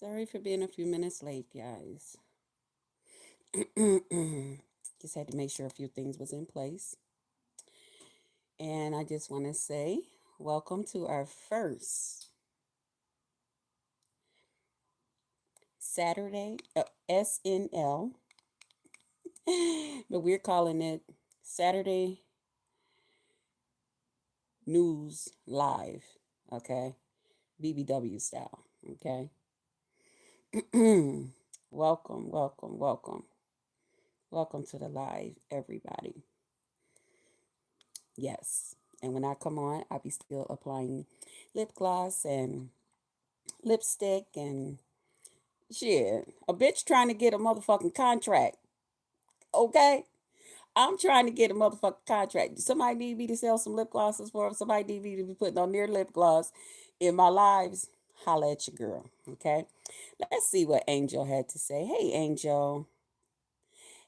Sorry for being a few minutes late, guys. Just had to make sure a few things was in place. And I just want to say welcome to our first Saturday SNL, but we're calling it Saturday News Live, okay? BBW style, okay? Welcome, welcome, welcome. Welcome to the live, everybody. Yes. And when I come on, I'll be still applying lip gloss and lipstick and shit. A bitch trying to get a motherfucking contract. Okay? I'm trying to get a motherfucking contract. Somebody need me to sell some lip glosses for them. Somebody need me to be putting on their lip gloss in my lives. Holla at your girl. Okay? Let's see what Angel had to say. Hey, Angel.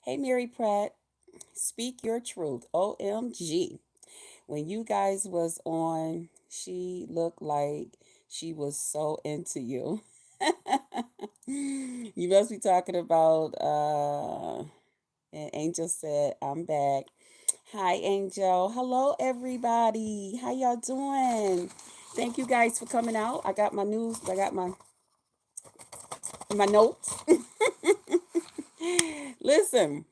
Hey, Mary Pratt. Speak your truth. OMG. When you guys was on, she looked like she was so into you. You must be talking about and Angel said, I'm back. Hi, Angel. Hello, everybody. How y'all doing? Thank you guys for coming out. I got my news. I got my notes. Listen.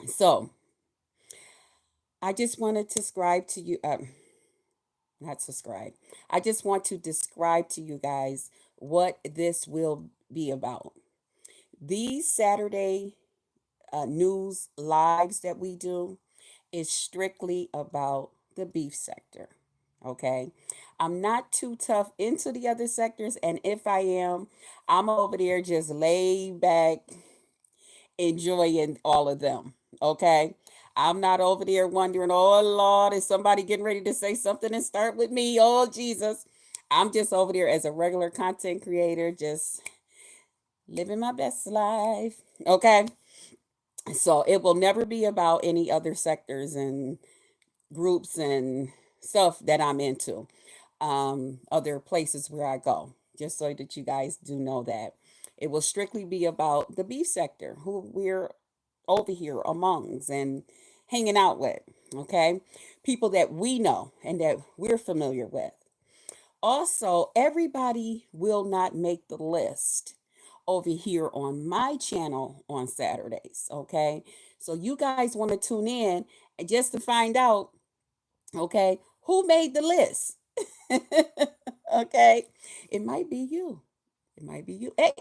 So I just wanted to describe to you. Not subscribe. I just want to describe to you guys what this will be about. These Saturday news lives that we do is strictly about the beef sector. Okay. I'm not too tough into the other sectors. And if I am, I'm over there just laid back, enjoying all of them. Okay. I'm not over there wondering, oh Lord, is somebody getting ready to say something and start with me? Oh Jesus. I'm just over there as a regular content creator, just living my best life. Okay. So it will never be about any other sectors and groups and stuff that I'm into. Other places where I go, just so that you guys do know that. It will strictly be about the beef sector, who we're over here amongst and hanging out with, okay? People that we know and that we're familiar with. Also, everybody will not make the list over here on my channel on Saturdays, okay? So you guys want to tune in just to find out, okay, who made the list? Okay? It might be you. It might be you. Hey,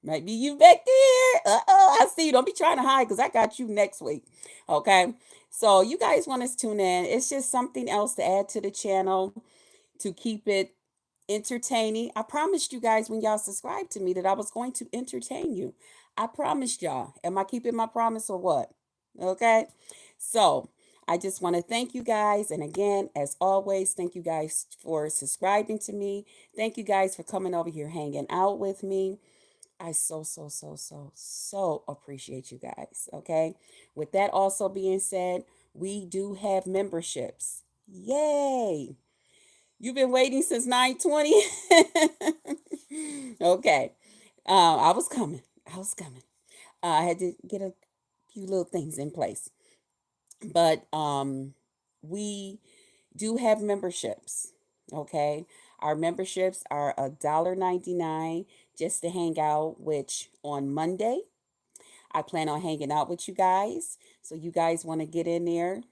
might be you back there. I see you. Don't be trying to hide because I got you next week. Okay. So you guys want us to tune in. It's just something else to add to the channel to keep it entertaining. I promised you guys when y'all subscribed to me that I was going to entertain you. I promised y'all. Am I keeping my promise or what? Okay. So I just want to thank you guys. And again, as always, thank you guys for subscribing to me. Thank you guys for coming over here hanging out with me. I so appreciate you guys. Okay. With that also being said, we do have memberships. Yay. You've been waiting since 9:20. Okay. I was coming. I was coming. I had to get a few little things in place. But we do have memberships. Okay. Our memberships are $1.99 just to hang out, which on Monday, I plan on hanging out with you guys. So you guys want to get in there,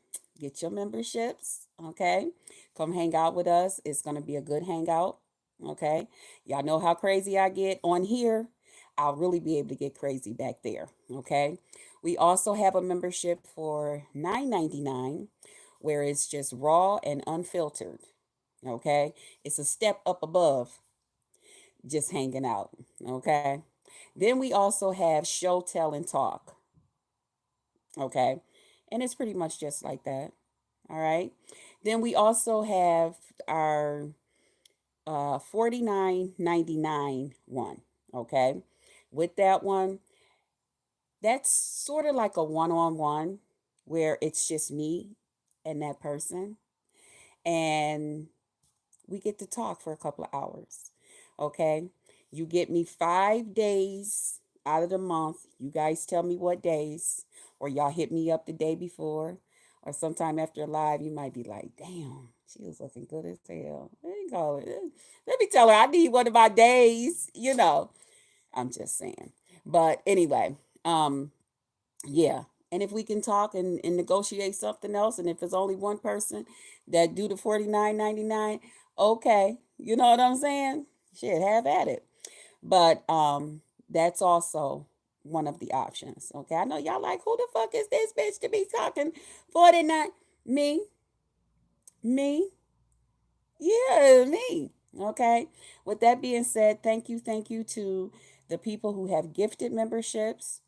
get your memberships. Okay. Come hang out with us. It's going to be a good hangout. Okay. Y'all know how crazy I get on here. I'll really be able to get crazy back there. Okay. We also have a membership for $9.99 where it's just raw and unfiltered. Okay. It's a step up above just hanging out. Okay. Then we also have show, tell, and talk. Okay. And it's pretty much just like that. All right. Then we also have our 49.99 one. Okay. With that one, that's sort of like a one-on-one where it's just me and that person. And we get to talk for a couple of hours. Okay. You get me 5 days out of the month. You guys tell me what days, or y'all hit me up the day before, or sometime after live. You might be like, "Damn, she was looking good as hell." Let me call it. Let me tell her I need one of my days. I'm just saying. But anyway, yeah. And if we can talk and negotiate something else, and if it's only one person that do the 49.99, okay. You know what I'm saying? Shit, have at it. But that's also one of the options. Okay. I know y'all like, who the fuck is this bitch to be talking 49? Me, me, yeah, me. Okay. With that being said, thank you to the people who have gifted memberships.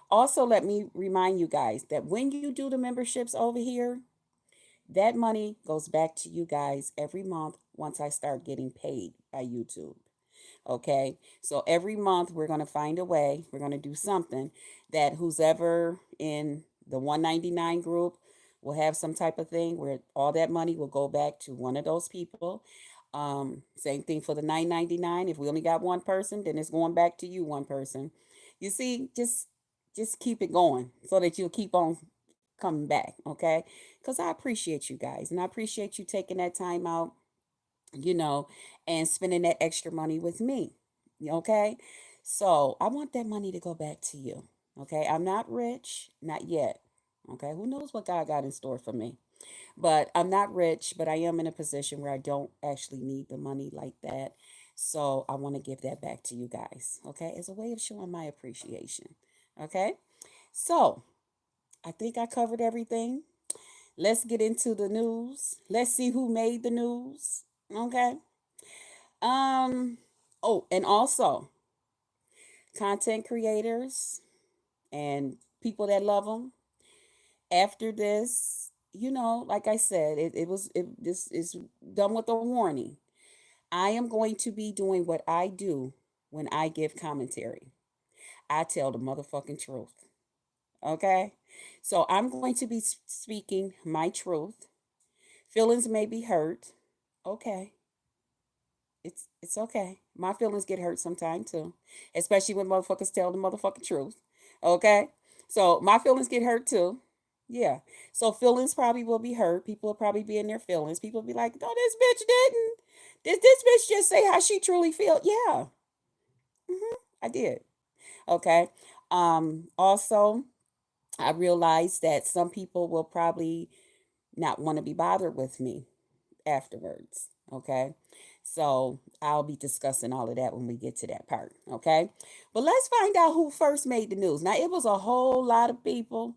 Also, let me remind you guys that when you do the memberships over here, that money goes back to you guys every month once I start getting paid by YouTube. Okay. So every month we're going to find a way, we're going to do something that who's ever in the 199 group will have some type of thing where all that money will go back to one of those people. Same thing for the 999. If we only got one person, then it's going back to you, one person. You see, just keep it going so that you'll keep on coming back, okay? Because I appreciate you guys, and I appreciate you taking that time out, you know, and spending that extra money with me. Okay. So I want that money to go back to you. Okay. I'm not rich, not yet. Okay. Who knows what God got in store for me? But I'm not rich, but I am in a position where I don't actually need the money like that. So I want to give that back to you guys. Okay. As a way of showing my appreciation. Okay. So I think I covered everything. Let's get into the news. Let's see who made the news. Okay. Um, oh, and also content creators and people that love them. After this, like I said, this is done with a warning. I am going to be doing what I do when I give commentary. I tell the motherfucking truth. Okay? So I'm going to be speaking my truth. Feelings may be hurt. Okay. It's okay. My feelings get hurt sometime too, especially when motherfuckers tell the motherfucking truth. Okay, so my feelings get hurt too. Yeah. So feelings probably will be hurt. People will probably be in their feelings. People will be like, "No, this bitch didn't. This bitch just say how she truly feel." Yeah. I did. Okay. Also, I realized that some people will probably not want to be bothered with me afterwards. Okay. So I'll be discussing all of that when we get to that part. Okay. But let's find out who first made the news. Now, it was a whole lot of people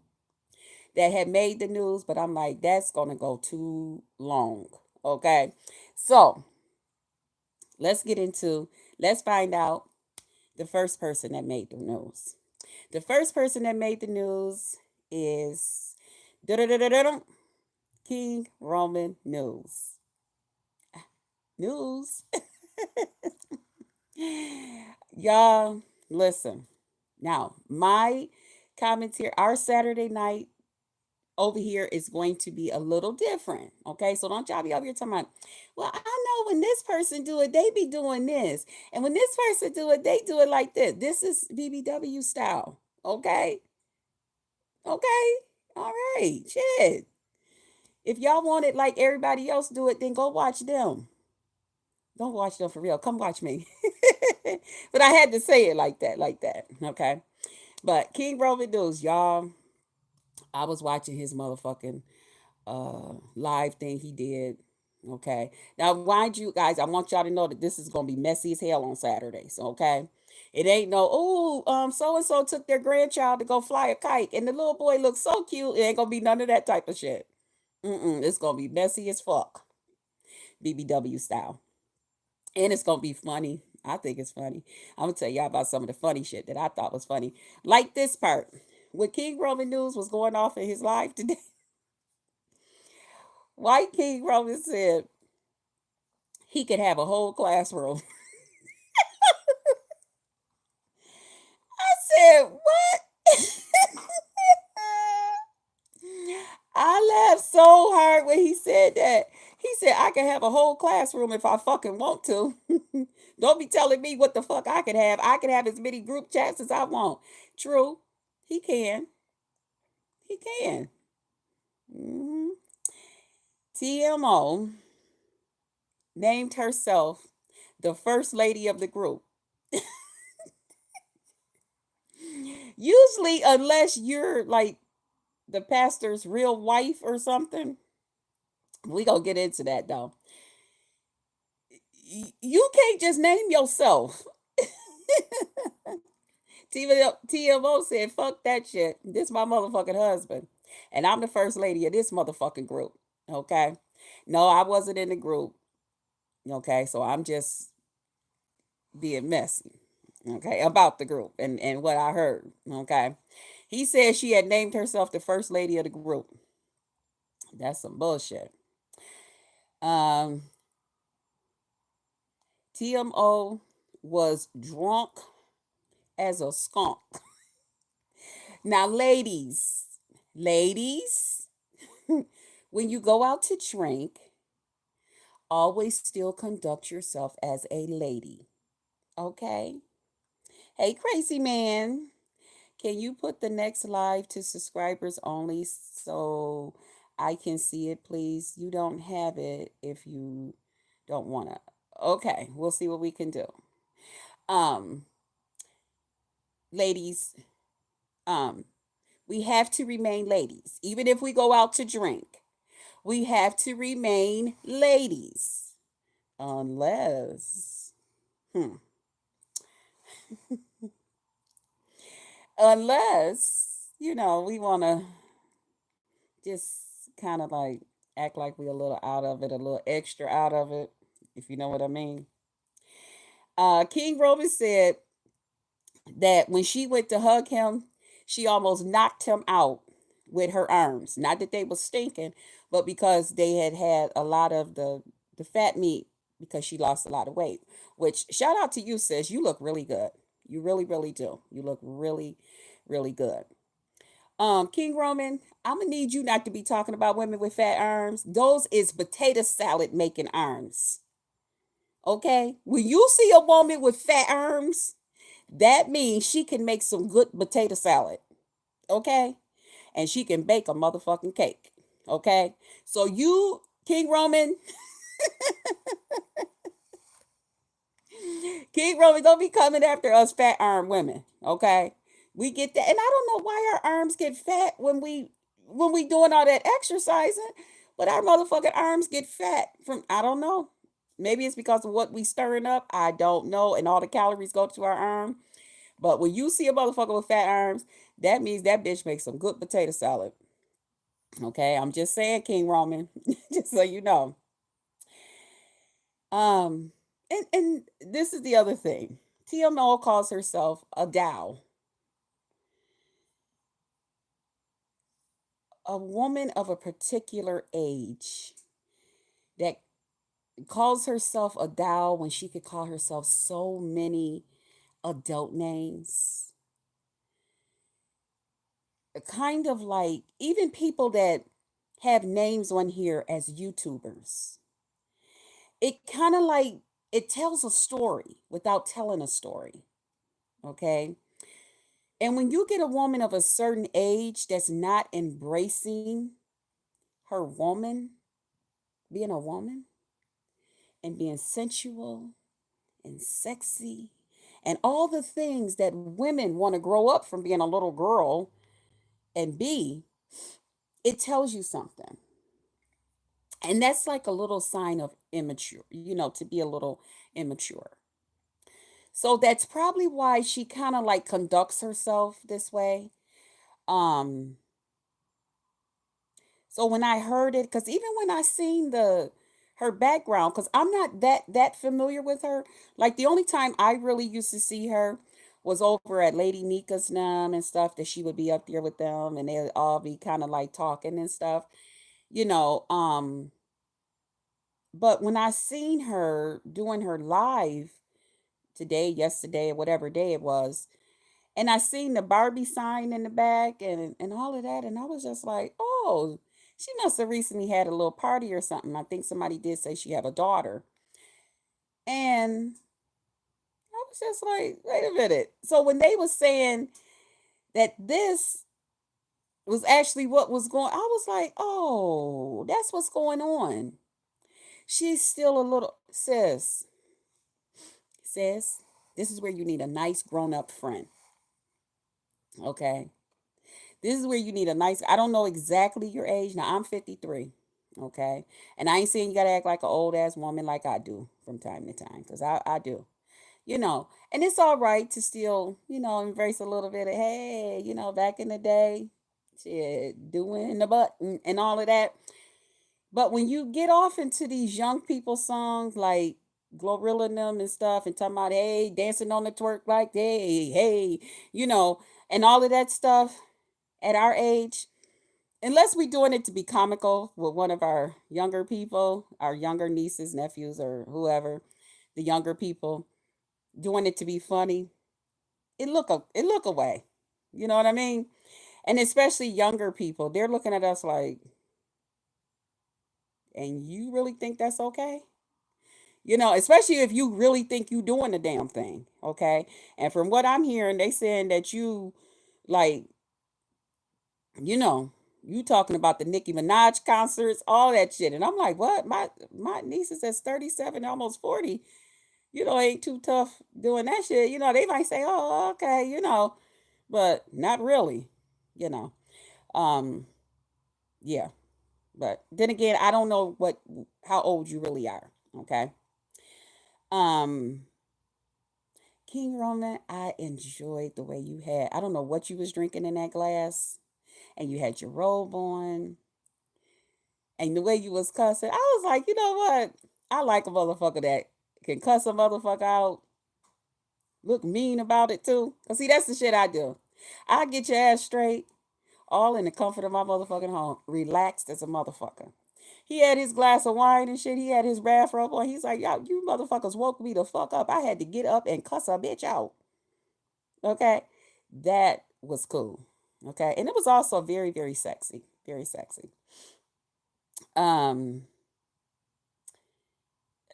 that had made the news, but I'm like, that's going to go too long. Okay. So let's find out the first person that made the news. The first person that made the news is King Roman News. News. Y'all, listen. Now, my commentary, our Saturday night over here is going to be a little different. Okay, so don't y'all be over here talking about, well, I know when this person do it, they be doing this. And when this person do it, they do it like this. This is BBW style. Okay. Okay. All right. Shit. If y'all want it like everybody else do it, then go watch them. Don't watch them for real. Come watch me. But I had to say it like that, like that. Okay. But King Roman News, y'all, I was watching his motherfucking live thing he did. Okay. Now, mind you guys, I want y'all to know that this is gonna be messy as hell on Saturdays. Okay. It ain't no, so and so took their grandchild to go fly a kite, and the little boy looks so cute. It ain't gonna be none of that type of shit. It's gonna be messy as fuck, BBW style. And it's gonna be funny. I think it's funny. I'm gonna tell y'all about some of the funny shit that I thought was funny. Like this part. When King Roman News was going off in his live today, White King Roman said he could have a whole classroom. I said, what? I laughed so hard when he said that. He said I can have a whole classroom if I fucking want to. Don't be telling me what the fuck I could have. I can have as many group chats as I want. True, he can. He can. Mhm. TMO named herself the first lady of the group. Usually, unless you're like the pastor's real wife or something, we gonna get into that though. You can't just name yourself. TMO said, fuck that shit. This my motherfucking husband. And I'm the first lady of this motherfucking group. Okay. No, I wasn't in the group. Okay. So I'm just being messy. Okay. About the group and what I heard. Okay. He said she had named herself the first lady of the group. That's some bullshit. Um, TMO was drunk as a skunk. Now, ladies, when you go out to drink, always still conduct yourself as a lady. Okay? Hey, crazy man, can you put the next live to subscribers only so I can see it, please? You don't have it if you don't want to. Okay, we'll see what we can do. Um, ladies, um, we have to remain ladies. Even if we go out to drink, we have to remain ladies. Unless, hmm, we want to just kind of like act like we a little out of it, a little extra out of it, if you know what I mean. King Roman said that when she went to hug him, she almost knocked him out with her arms. Not that they were stinking, but because they had had a lot of the fat meat because she lost a lot of weight. Which shout out to you, sis. You look really good. You really, really do. You look really, really good. King Roman, I'm gonna need you not to be talking about women with fat arms. Those is potato salad making arms. Okay? When you see a woman with fat arms, that means she can make some good potato salad. Okay? And she can bake a motherfucking cake. Okay? So you, King Roman, King Roman, don't be coming after us fat arm women. Okay? We get that. And I don't know why our arms get fat when we doing all that exercising, but our motherfucking arms get fat from I don't know. Maybe it's because of what we stirring up. I don't know. And all the calories go to our arm. But when you see a motherfucker with fat arms, that means that bitch makes some good potato salad. Okay, I'm just saying, King Roman, just so you know. Um, and this is the other thing. TMO calls herself a Dow, a woman of a particular age that calls herself a Dow when she could call herself so many adult names. Kind of like even people that have names on here as YouTubers. It kind of like it tells a story without telling a story. Okay. And when you get a woman of a certain age that's not embracing her woman, being a woman, and being sensual and sexy, and all the things that women want to grow up from being a little girl and be, it tells you something. And that's like a little sign of immature, to be a little immature. So that's probably why she kind of like conducts herself this way. Um so when I heard it, because even when I seen the her background, because I'm not that familiar with her. Like the only time I really used to see her was over at Lady Nika's and stuff, that she would be up there with them and they'd all be kind of like talking and stuff, you know. But when I seen her doing her live today, yesterday, or whatever day it was, and I seen the Barbie sign in the back and all of that, and I was just like, oh, She must have recently had a little party or something. I think somebody did say she have a daughter. And I was just like, wait a minute. So when they was saying that this was actually what was going, I was like, oh, that's what's going on. She's still a little, sis, this is where you need a nice grown up friend. Okay. This is where you need a nice, I don't know exactly your age. Now I'm 53. Okay. And I ain't saying you got to act like an old ass woman like I do from time to time. Because I do. And it's all right to still, embrace a little bit of, hey, back in the day, shit, doing the butt and all of that. But when you get off into these young people songs like Glorilla and them and stuff and talking about, hey, dancing on the twerk like, hey, you know, and all of that stuff at our age, unless we're doing it to be comical with one of our younger people, our younger nieces, nephews, or whoever, the younger people, doing it to be funny, it look away. You know what I mean? And especially younger people, they're looking at us like, and you really think that's okay? Especially if you really think you doing the damn thing, okay? And from what I'm hearing, they saying that you like, you know, you talking about the Nicki Minaj concerts, all that shit. And I'm like, what? My niece is at 37, almost 40. Ain't too tough doing that shit. They might say, oh, okay, but not really, you know. Um, yeah. But then again, I don't know how old you really are. Okay. Um, King Roman, I enjoyed the way you had. I don't know what you was drinking in that glass, and you had your robe on, and the way you was cussing. I was like, you know what? I like a motherfucker that can cuss a motherfucker out, look mean about it too. Cause see, that's the shit I do. I get your ass straight, all in the comfort of my motherfucking home, relaxed as a motherfucker. He had his glass of wine and shit. He had his bathrobe on. He's like, y'all, you motherfuckers woke me the fuck up. I had to get up and cuss a bitch out. Okay. That was cool. Okay. And it was also very, very sexy. Very sexy. Um,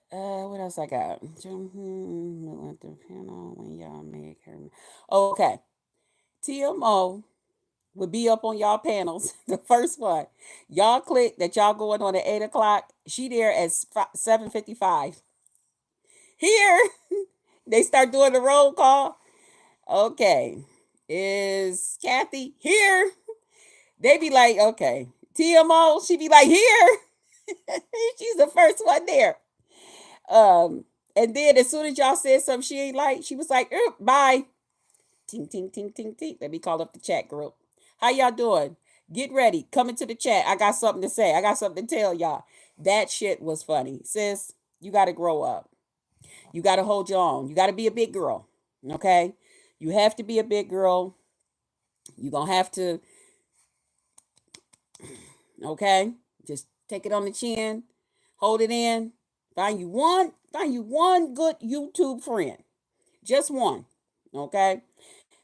what else I got? Went the panel when y'all make her. Okay. TMO would be up on y'all panels. The first one. Y'all click that y'all going on at 8 o'clock. She there at 7:55. Here, they start doing the roll call. Okay. Is Kathy here? They be like, okay. TMO, she be like, here. She's the first one there. And then as soon as y'all said something she ain't like, she was like, bye. Ting, ting, ting, ting, ting. Let me call up the chat group. How y'all doing? Get ready. Come into the chat. I got something to say. I got something to tell y'all. That shit was funny. Sis, you got to grow up. You got to hold your own. You got to be a big girl. Okay? You have to be a big girl. You're going to have to, okay? Just take it on the chin. Hold it in. Find you one good YouTube friend. Just one. Okay?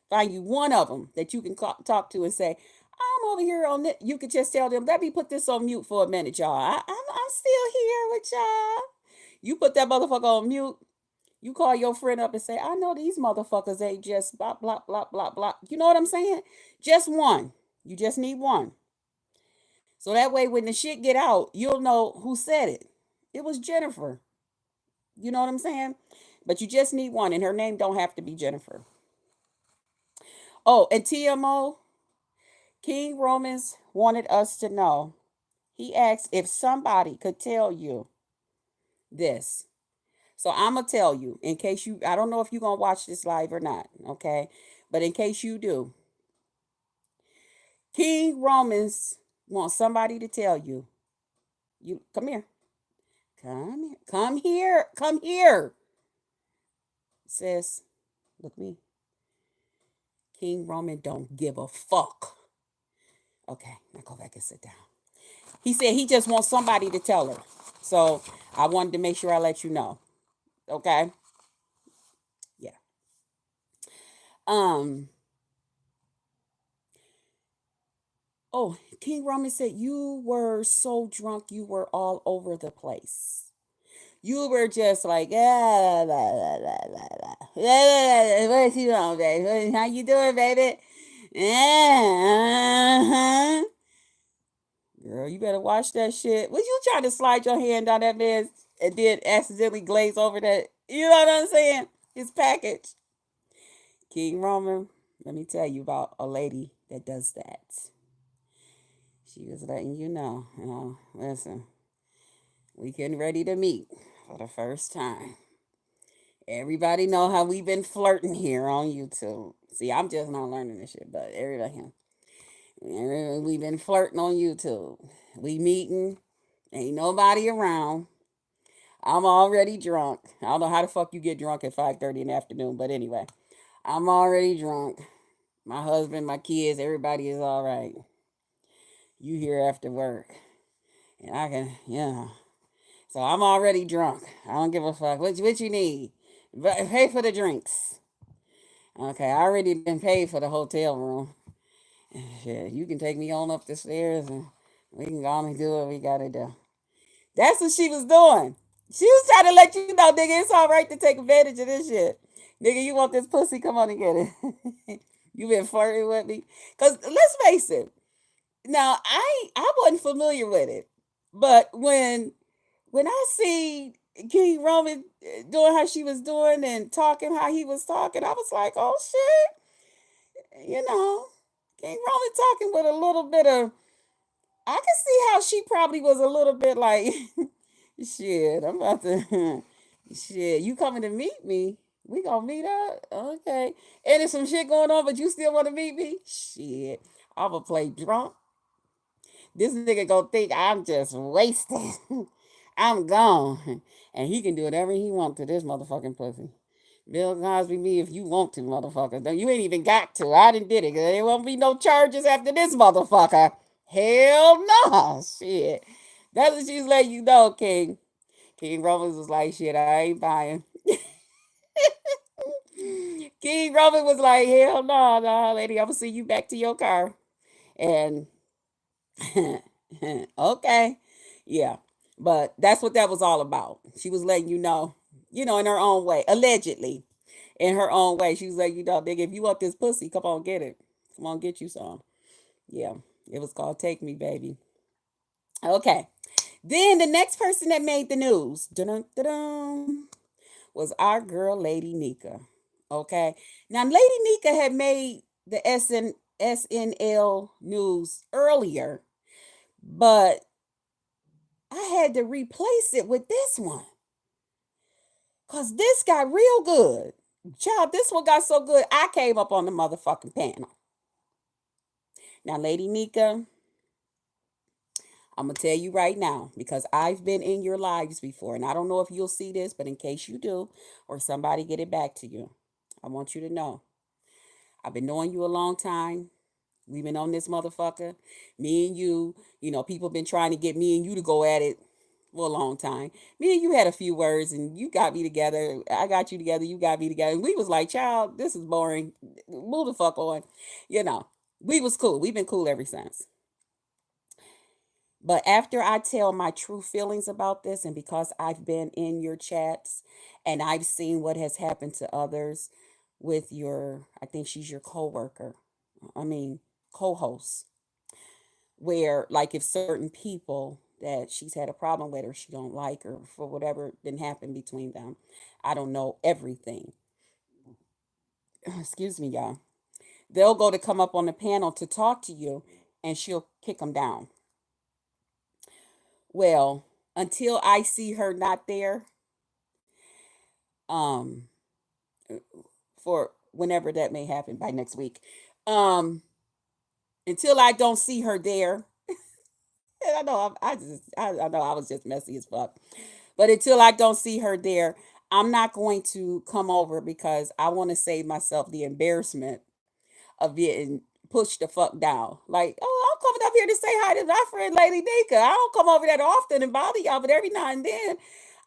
Find you one of them that you can talk to and say, I'm over here on it. You could just tell them, let me put this on mute for a minute, y'all. I'm still here with y'all. You put that motherfucker on mute. You call your friend up and say, I know these motherfuckers ain't just blah, blah, blah, blah, blah. You know what I'm saying? Just one. You just need one. So that way, when the shit get out, you'll know who said it. It was Jennifer. You know what I'm saying? But you just need one, and her name don't have to be Jennifer. Oh, and TMO, King Romans wanted us to know. He asked if somebody could tell you this. So I'm going to tell you in case I don't know if you're going to watch this live or not, okay? But in case you do, King Romans wants somebody to tell you, come here. Come here. Come here. Come here. Sis, look me. King Roman don't give a fuck. Okay, now go back and sit down. He said he just wants somebody to tell her. So I wanted to make sure I let you know. Okay? Yeah. Um, Oh, King Roman said you were so drunk you were all over the place. You were just like, ah, la, la, la, la, la. What you on, baby? How you doing, baby? Uh-huh. Girl, you better watch that shit. Was you trying to slide your hand down that man's and then accidentally glaze over that? You know what I'm saying? His package. King Roman, let me tell you about a lady that does that. She was letting you know, listen, we getting ready to meet for the first time. Everybody know how we been flirting here on YouTube. See, I'm just not learning this shit, but we been flirting on YouTube. We meeting, ain't nobody around. I'm already drunk. I don't know how the fuck you get drunk at 5:30 in the afternoon, but anyway, I'm already drunk. My husband, my kids, everybody is all right. You here after work, and I can, So I'm already drunk. I don't give a fuck. What you need? Pay for the drinks. Okay, I already been paid for the hotel room. Shit, you can take me on up the stairs and we can go on and do what we gotta do. That's what she was doing. She was trying to let you know, nigga, it's all right to take advantage of this shit. Nigga, you want this pussy? Come on and get it. You been flirting with me? Cause let's face it. Now I wasn't familiar with it, but when I see King Roman doing how she was doing and talking how he was talking, I was like, oh shit, King Roman talking with a little bit of. I can see how she probably was a little bit like, shit, I'm about to, shit, you coming to meet me? We gonna meet up? Okay. And there's some shit going on, but you still want to meet me? Shit, I'm gonna play drunk. This nigga gonna think I'm just wasted. I'm gone. And he can do whatever he wants to this motherfucking pussy. Bill Cosby me if you want to, motherfucker. You ain't even got to. I done did it. There won't be no charges after this motherfucker. Hell no. Shit. That's what she's letting you know, King. King Roman was like, shit, I ain't buying. King Roman was like, hell no, no, lady. I'm gonna see you back to your car. And okay. Yeah. But that's what that was all about. She was letting you know, in her own way, allegedly, in her own way. She was like, nigga, if you want this pussy, come on, get it. Come on, get you some. Yeah. It was called Take Me, Baby. Okay. Then the next person that made the news was our girl, Lady Nika. Okay. Now, Lady Nika had made the SNL news earlier, but I had to replace it with this one. Cause this got real good. Child, this one got so good, I came up on the motherfucking panel. Now, Lady Nika, I'm gonna tell you right now, because I've been in your lives before, and I don't know if you'll see this, but in case you do, or somebody get it back to you, I want you to know. I've been knowing you a long time. We've been on this motherfucker. Me and you, people been trying to get me and you to go at it for a long time. Me and you had a few words and you got me together. I got you together. You got me together. And we was like, child, this is boring. Move the fuck on. You know, we was cool. We've been cool ever since. But after I tell my true feelings about this, and because I've been in your chats and I've seen what has happened to others with I think she's your coworker. I mean, co-host, where like if certain people that she's had a problem with or she don't like or for whatever didn't happen between them, I don't know everything. Excuse me, y'all. They'll go to come up on the panel to talk to you, and she'll kick them down. Well, until I see her not there, um, for whenever that may happen by next week, um, until I don't see her there, and I know I know I was just messy as fuck. But until I don't see her there, I'm not going to come over because I want to save myself the embarrassment of getting pushed the fuck down. Like, oh, I'm coming up here to say hi to my friend Lady Nika. I don't come over that often and bother y'all, but every now and then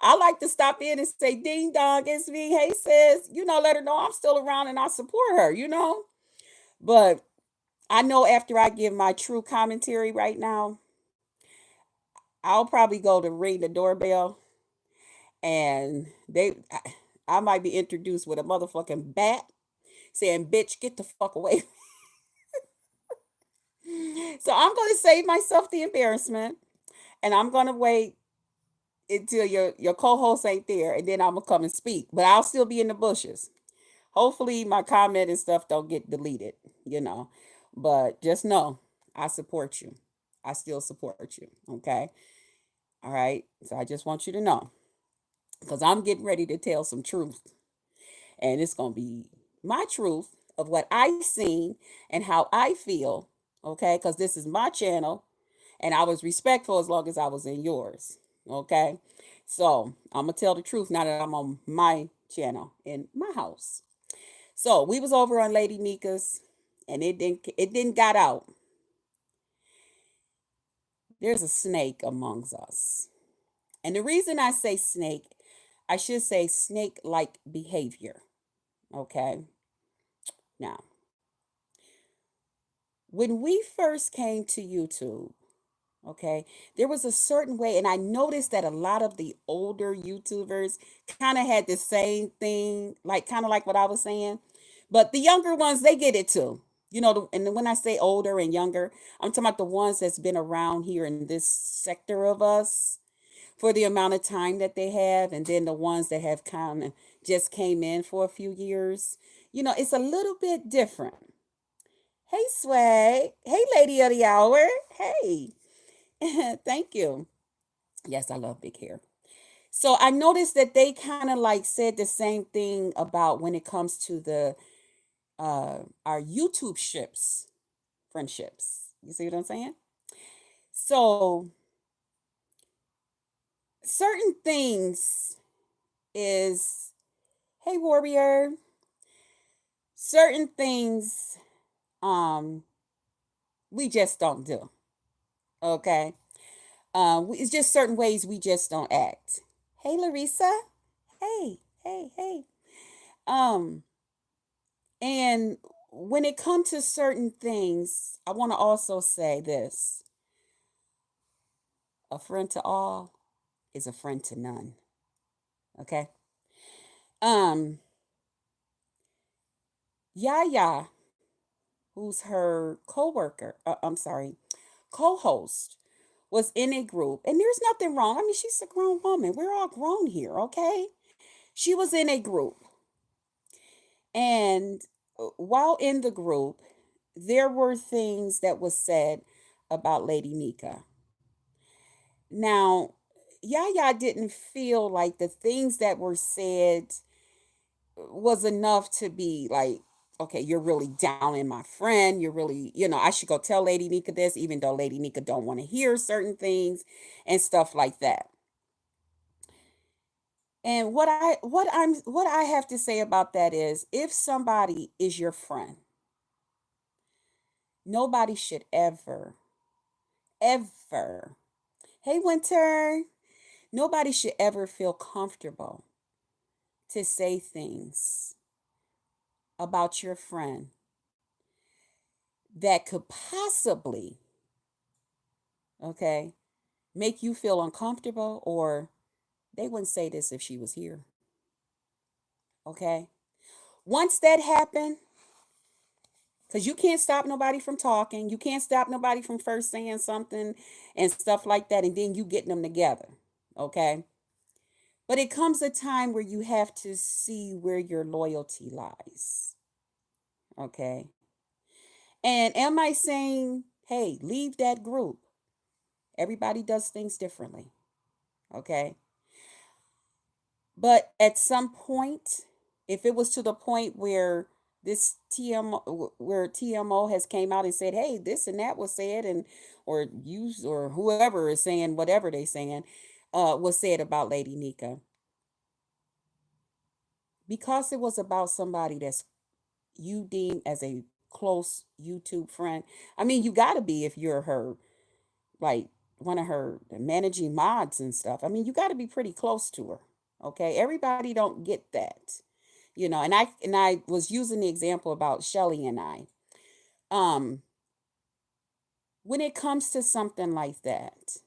I like to stop in and say, ding dong, it's me. Hey, sis, let her know I'm still around and I support her, But I know after I give my true commentary right now, I'll probably go to ring the doorbell and I might be introduced with a motherfucking bat saying, "Bitch, get the fuck away." So I'm going to save myself the embarrassment and I'm going to wait until your co-host ain't there and then I'm going to come and speak. But I'll still be in the bushes. Hopefully my comment and stuff don't get deleted, you know. But just know I support you. I still support you, okay? All right? So I just want you to know cuz I'm getting ready to tell some truth and it's going to be my truth of what I've seen and how I feel, okay? Cuz this is my channel and I was respectful as long as I was in yours, okay? So, I'm going to tell the truth now that I'm on my channel in my house. So we was over on Lady Nika's, and it didn't got out. There's a snake amongst us, and the reason I say snake, I should say snake-like behavior. Okay, now when we first came to YouTube, okay, there was a certain way, and I noticed that a lot of the older YouTubers kind of had the same thing, like kind of like what I was saying. But the younger ones, they get it too. You know, and when I say older and younger, I'm talking about the ones that's been around here in this sector of us for the amount of time that they have, and then the ones that have kind of just came in for a few years. You know, it's a little bit different. Hey, Sway. Hey, Lady of the Hour. Hey. Thank you. Yes, I love big hair. So I noticed that they kind of like said the same thing about when it comes to the our YouTube ships, friendships. You see what I'm saying? So certain things is, hey warrior, certain things um we just don't do. Okay. It's just certain ways we just don't act. Hey Larissa. Hey, hey, hey. Um, and when it comes to certain things, I want to also say this: a friend to all is a friend to none. Okay. Um, Yaya, who's her co-worker, I'm sorry, co-host, was in a group, and there's nothing wrong. I mean, she's a grown woman. We're all grown here, okay? She was in a group, and while in the group, there were things that was said about Lady Nika. Now, Yaya didn't feel like the things that were said was enough to be like, okay, you're really down in my friend. You're really, I should go tell Lady Nika this, even though Lady Nika don't want to hear certain things and stuff like that. And what I have to say about that is if somebody is your friend, nobody should ever, hey Winter, nobody should ever feel comfortable to say things about your friend that could possibly, okay, make you feel uncomfortable, or they wouldn't say this if she was here. Okay. Once that happened, because you can't stop nobody from talking, you can't stop nobody from first saying something and stuff like that, and then you getting them together. Okay. But it comes a time where you have to see where your loyalty lies. Okay. And am I saying, hey, leave that group? Everybody does things differently. Okay. But at some point, if it was to the point where this TMO has came out and said, hey, this and that was said, and or you or whoever is saying whatever they saying, was said about Lady Nika, because it was about somebody that's you deem as a close YouTube friend. I mean, you got to be if you're her, like one of her managing mods and stuff. I mean, you got to be pretty close to her. Okay, everybody don't get that, and I was using the example about Shelly and I. when it comes to something like that,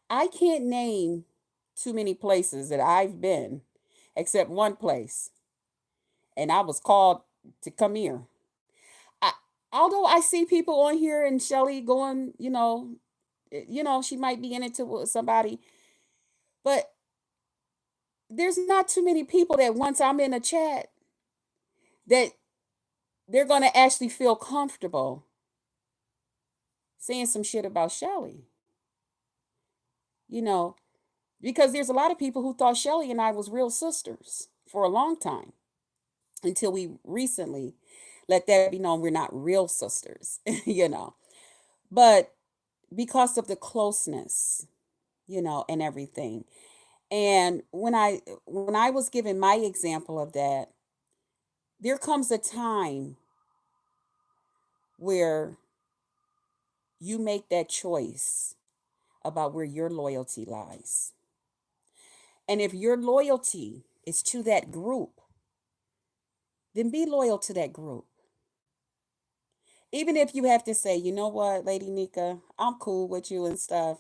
I can't name too many places that I've been, except one place, and I was called to come here. I, although I see people on here and Shelly going, she might be in it with somebody, but there's not too many people that once I'm in a chat that they're going to actually feel comfortable saying some shit about Shelly. You know, because there's a lot of people who thought Shelly and I was real sisters for a long time until we recently let that be known we're not real sisters, But because of the closeness, and everything. And when I was given my example of that, there comes a time where you make that choice about where your loyalty lies. And if your loyalty is to that group, then be loyal to that group. Even if you have to say, you know what, Lady Nika, I'm cool with you and stuff.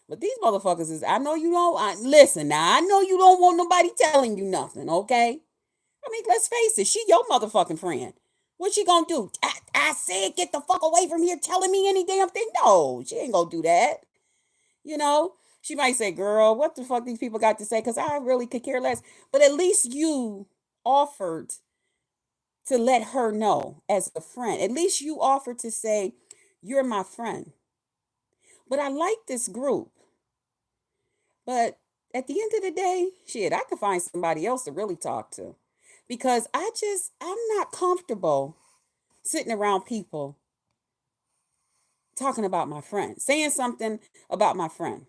But these motherfuckers I know you don't, listen now, I know you don't want nobody telling you nothing, okay? I mean, let's face it, she your motherfucking friend. What she gonna do? I said get the fuck away from here telling me any damn thing? No, she ain't gonna do that. You know? She might say, girl, what the fuck these people got to say? Because I really could care less. But at least you offered to let her know as a friend. At least you offered to say, you're my friend. But I like this group. But at the end of the day, shit, I could find somebody else to really talk to. Because I'm not comfortable sitting around people talking about my friend, saying something about my friend.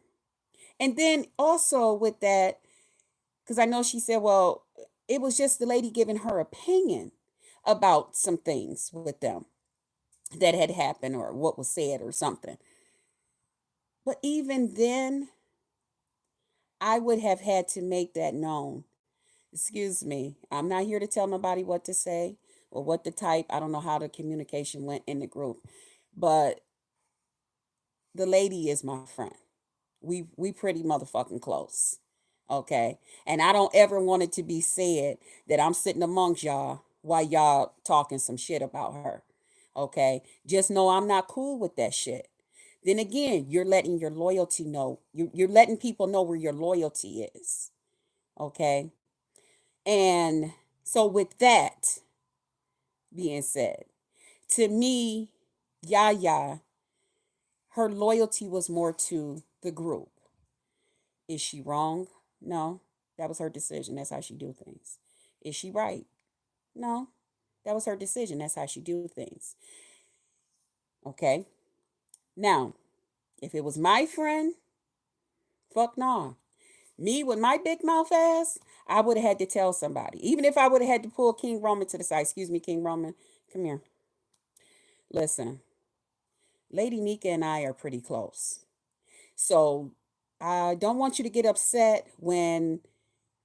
And then also with that, because I know she said, well, it was just the lady giving her opinion about some things with them that had happened or what was said or something. But even then, I would have had to make that known. Excuse me, I'm not here to tell nobody what to say or what to type. I don't know how the communication went in the group, but the lady is my friend. We pretty motherfucking close. Okay? And I don't ever want it to be said that I'm sitting amongst y'all while y'all talking some shit about her. Okay? Just know I'm not cool with that shit. Then again, you're letting your loyalty know. You're letting people know where your loyalty is. Okay? And so with that being said, to me, Yaya, her loyalty was more to the group. Is she wrong? No. That was her decision. That's how she do things. Is she right? No. That was her decision. That's how she do things. Okay? Now, if it was my friend, fuck nah. Me with my big mouth ass, I would have had to tell somebody. Even if I would have had to pull King Roman to the side. Excuse me, King Roman. Come here. Listen, Lady Nika and I are pretty close. So I don't want you to get upset when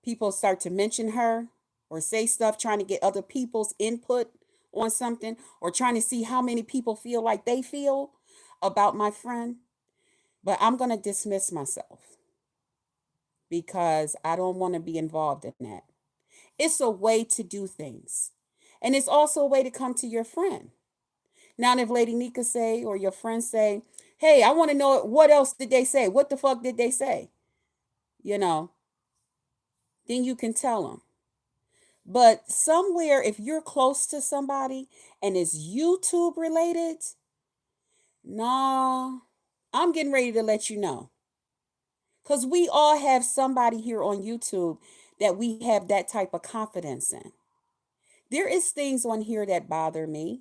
people start to mention her or say stuff trying to get other people's input on something or trying to see how many people feel like they feel about my friend. But I'm going to dismiss myself because I don't want to be involved in that. It's a way to do things. And it's also a way to come to your friend. Now, if Lady Nika say or your friends say, hey, I want to know what else did they say? What the fuck did they say? You know, then you can tell them. But somewhere, if you're close to somebody and it's YouTube related, nah, I'm getting ready to let you know. Because we all have somebody here on YouTube that we have that type of confidence in. There is things on here that bother me.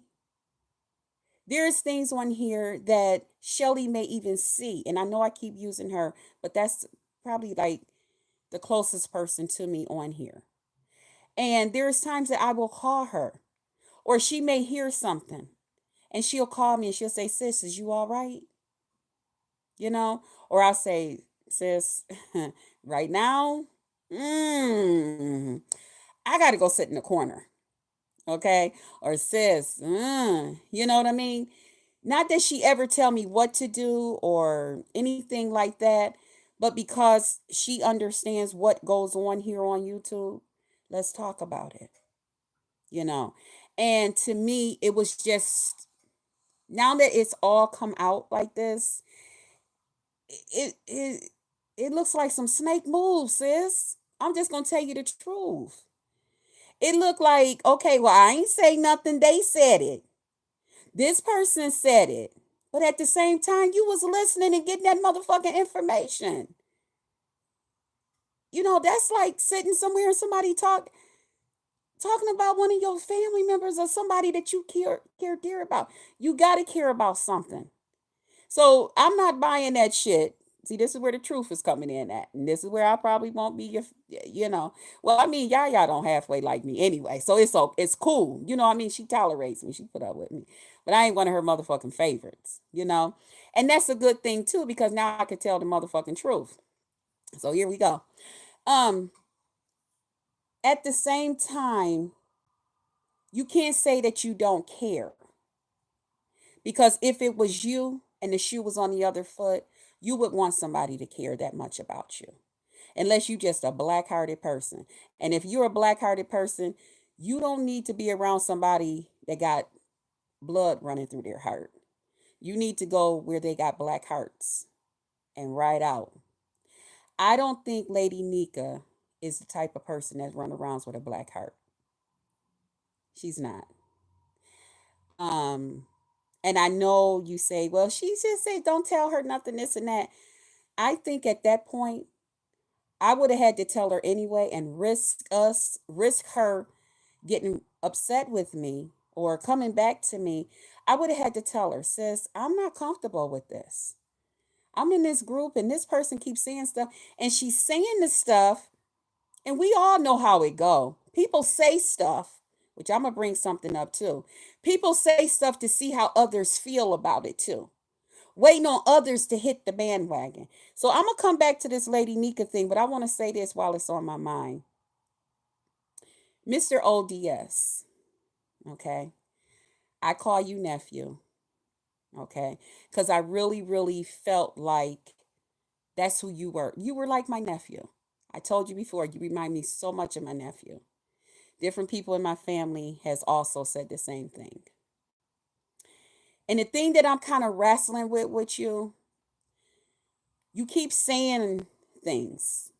There's things on here that Shelly may even see. And I know I keep using her, but that's probably like the closest person to me on here. And there's times that I will call her, or she may hear something and she'll call me and she'll say, sis, is you all right? You know, or I'll say, sis, right now, I got to go sit in the corner. Okay. Or sis, you know what I mean? Not that she ever tell me what to do or anything like that, but because she understands what goes on here on YouTube, let's talk about it, you know. And to me, it was just, now that it's all come out like this, it it it looks like some snake moves, sis. I'm just gonna tell you the truth. It looked like, okay, well, I ain't say nothing. They said it. This person said it. But at the same time, you was listening and getting that motherfucking information. That's like sitting somewhere and somebody talking about one of your family members or somebody that you care dear about. You gotta care about something. So I'm not buying that shit. See, this is where the truth is coming in at. And this is where I probably won't be well, I mean, y'all don't halfway like me anyway. So it's cool. I mean, she tolerates me. She put up with me. But I ain't one of her motherfucking favorites. And that's a good thing too, because now I can tell the motherfucking truth. So here we go. Um, at the same time, you can't say that you don't care. Because if it was you and the shoe was on the other foot, you would want somebody to care that much about you. Unless you just a black-hearted person. And if you're a black-hearted person, you don't need to be around somebody that got blood running through their heart. You need to go where they got black hearts and ride out. I don't think Lady Nika is the type of person that run around with a black heart. She's not. Um, and I know you say, well, she just said, don't tell her nothing, this and that. I think at that point, I would have had to tell her anyway and risk her getting upset with me or coming back to me. I would have had to tell her, sis, I'm not comfortable with this. I'm in this group and this person keeps saying stuff and she's saying the stuff, and we all know how it go. People say stuff, which I'm gonna bring something up too. People say stuff to see how others feel about it too, waiting on others to hit the bandwagon. So I'm gonna come back to this Lady Nika thing, but I want to say this while it's on my mind. Mr. ODS, okay? I call you nephew, okay? Because I really, really felt like that's who you were. You were like my nephew. I told you before, you remind me so much of my nephew. Different people in my family has also said the same thing. And the thing that I'm kind of wrestling with you keep saying things.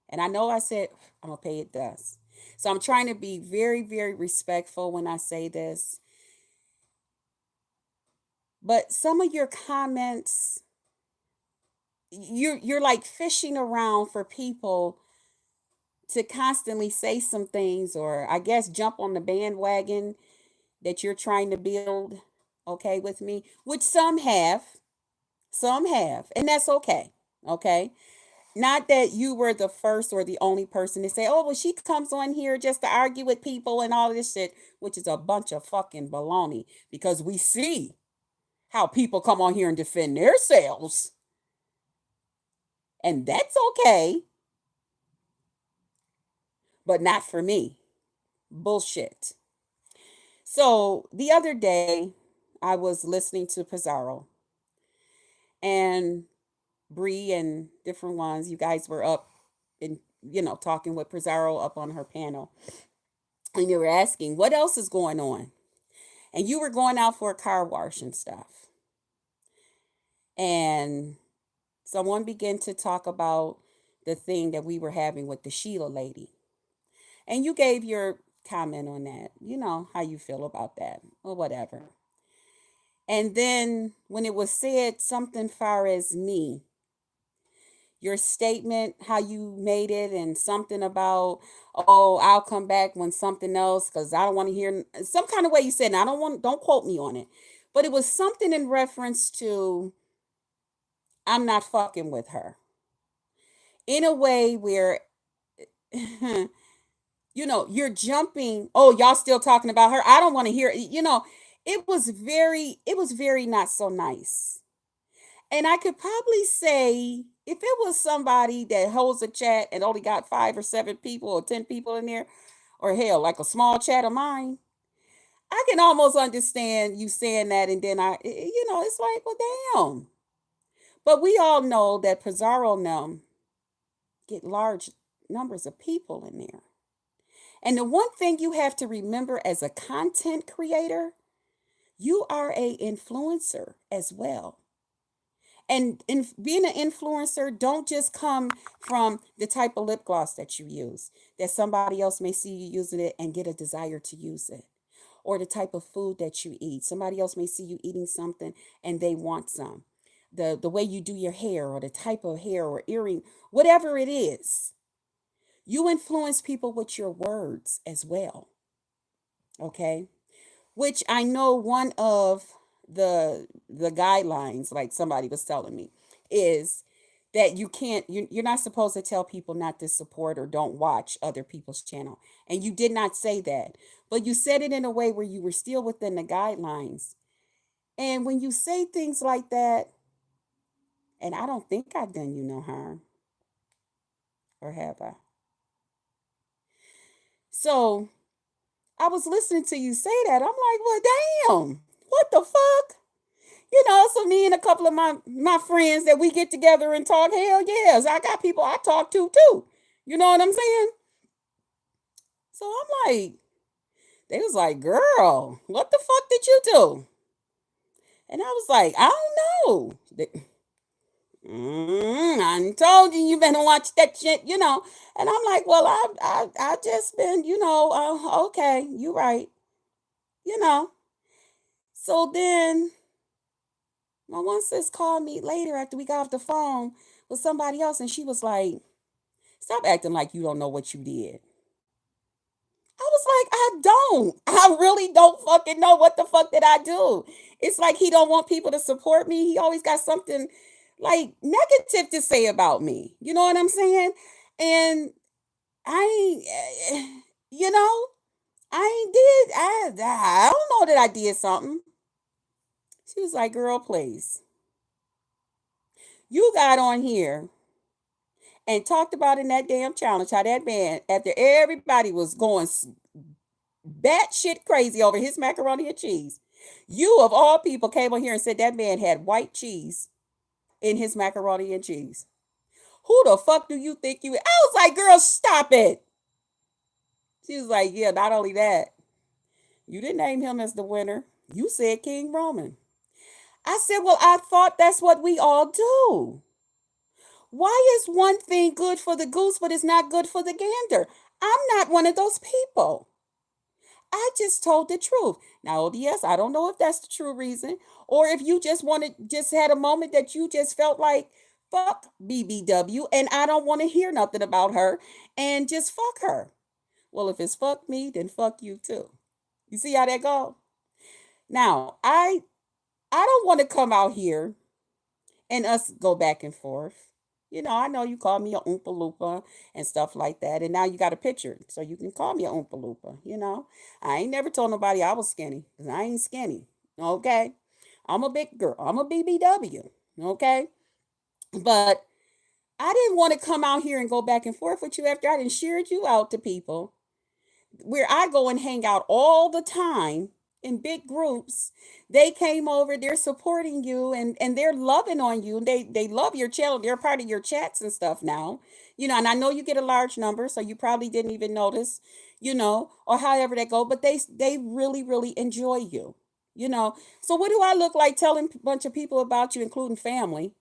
And I know I said I'm going to pay it dust. So I'm trying to be very, very respectful when I say this. But some of your comments, you're like fishing around for people to constantly say some things, or I guess jump on the bandwagon that you're trying to build, okay, with me, which some have, and that's okay. Okay. Not that you were the first or the only person to say, oh, well, she comes on here just to argue with people and all this shit, which is a bunch of fucking baloney, because we see how people come on here and defend themselves. And that's okay, but not for me. Bullshit. So the other day, I was listening to Pizarro and Bree and different ones. You guys were up and, talking with Pizarro up on her panel. And you were asking, what else is going on? And you were going out for a car wash and stuff. And someone began to talk about the thing that we were having with the Sheila lady. And you gave your comment on that. You know how you feel about that or whatever. And then when it was said something far as me, your statement, how you made it, and something about, oh, I'll come back when something else, because I don't want to hear some kind of way you said, and don't quote me on it, but it was something in reference to, I'm not fucking with her in a way where, you're jumping. Oh, y'all still talking about her? I don't want to hear. It was very not so nice. And I could probably say, if it was somebody that holds a chat and only got 5 or 7 people or 10 people in there, or hell, like a small chat of mine, I can almost understand you saying that, and then it's like, well, damn. But we all know that Pizarro and them get large numbers of people in there. And the one thing you have to remember as a content creator, you are a influencer as well. And in being an influencer, don't just come from the type of lip gloss that you use, that somebody else may see you using it and get a desire to use it. Or the type of food that you eat. Somebody else may see you eating something and they want some. The way you do your hair, or the type of hair or earring, whatever it is. You influence people with your words as well. Okay? Which I know one of the guidelines, like somebody was telling me, is that you're not supposed to tell people not to support or don't watch other people's channel. And you did not say that, but you said it in a way where you were still within the guidelines. And when you say things like that, and I don't think I've done you no harm, or have I? So I was listening to you say that. I'm like, well, damn, what the fuck? So me and a couple of my friends that we get together and talk, hell yes, I got people I talk to too. You know what I'm saying? So I'm like, they was like, girl, what the fuck did you do? And I was like, I don't know. I told you better watch that shit. And I'm like, well, I just been, okay, you right, you know. So then my one sis called me later after we got off the phone with somebody else, and she was like, stop acting like you don't know what you did. I was like, I don't. I really don't fucking know what the fuck did I do. It's like he don't want people to support me. He always got something like negative to say about me. You know what I'm saying? And I, you know, I ain't did. I don't know that I did something. She was like, girl, please. You got on here and talked about in that damn challenge how that man, after everybody was going batshit crazy over his macaroni and cheese, you of all people came on here and said that man had white cheese in his macaroni and cheese. Who the fuck do you think you? I was like, girl, stop it. She was like, yeah, not only that, you didn't name him as the winner. You said King Roman. I said, well, I thought that's what we all do. Why is one thing good for the goose, but it's not good for the gander? I'm not one of those people. I just told the truth. Now, ODS, I don't know if that's the true reason, or if you just had a moment that you just felt like, fuck BBW, and I don't want to hear nothing about her, and just fuck her. Well, if it's fuck me, then fuck you too. You see how that go? Now, I don't want to come out here and us go back and forth. I know you call me a Oompa Loompa and stuff like that. And now you got a picture, so you can call me a Oompa Loompa. I ain't never told nobody I was skinny, because I ain't skinny. Okay? I'm a big girl. I'm a BBW. Okay? But I didn't want to come out here and go back and forth with you after I didn't shared you out to people where I go and hang out all the time in big groups. They came over, they're supporting you, and they're loving on you. They love your channel. They're part of your chats and stuff now. And I know you get a large number, so you probably didn't even notice, or however they go, but they really, really enjoy you. So what do I look like telling a bunch of people about you, including family,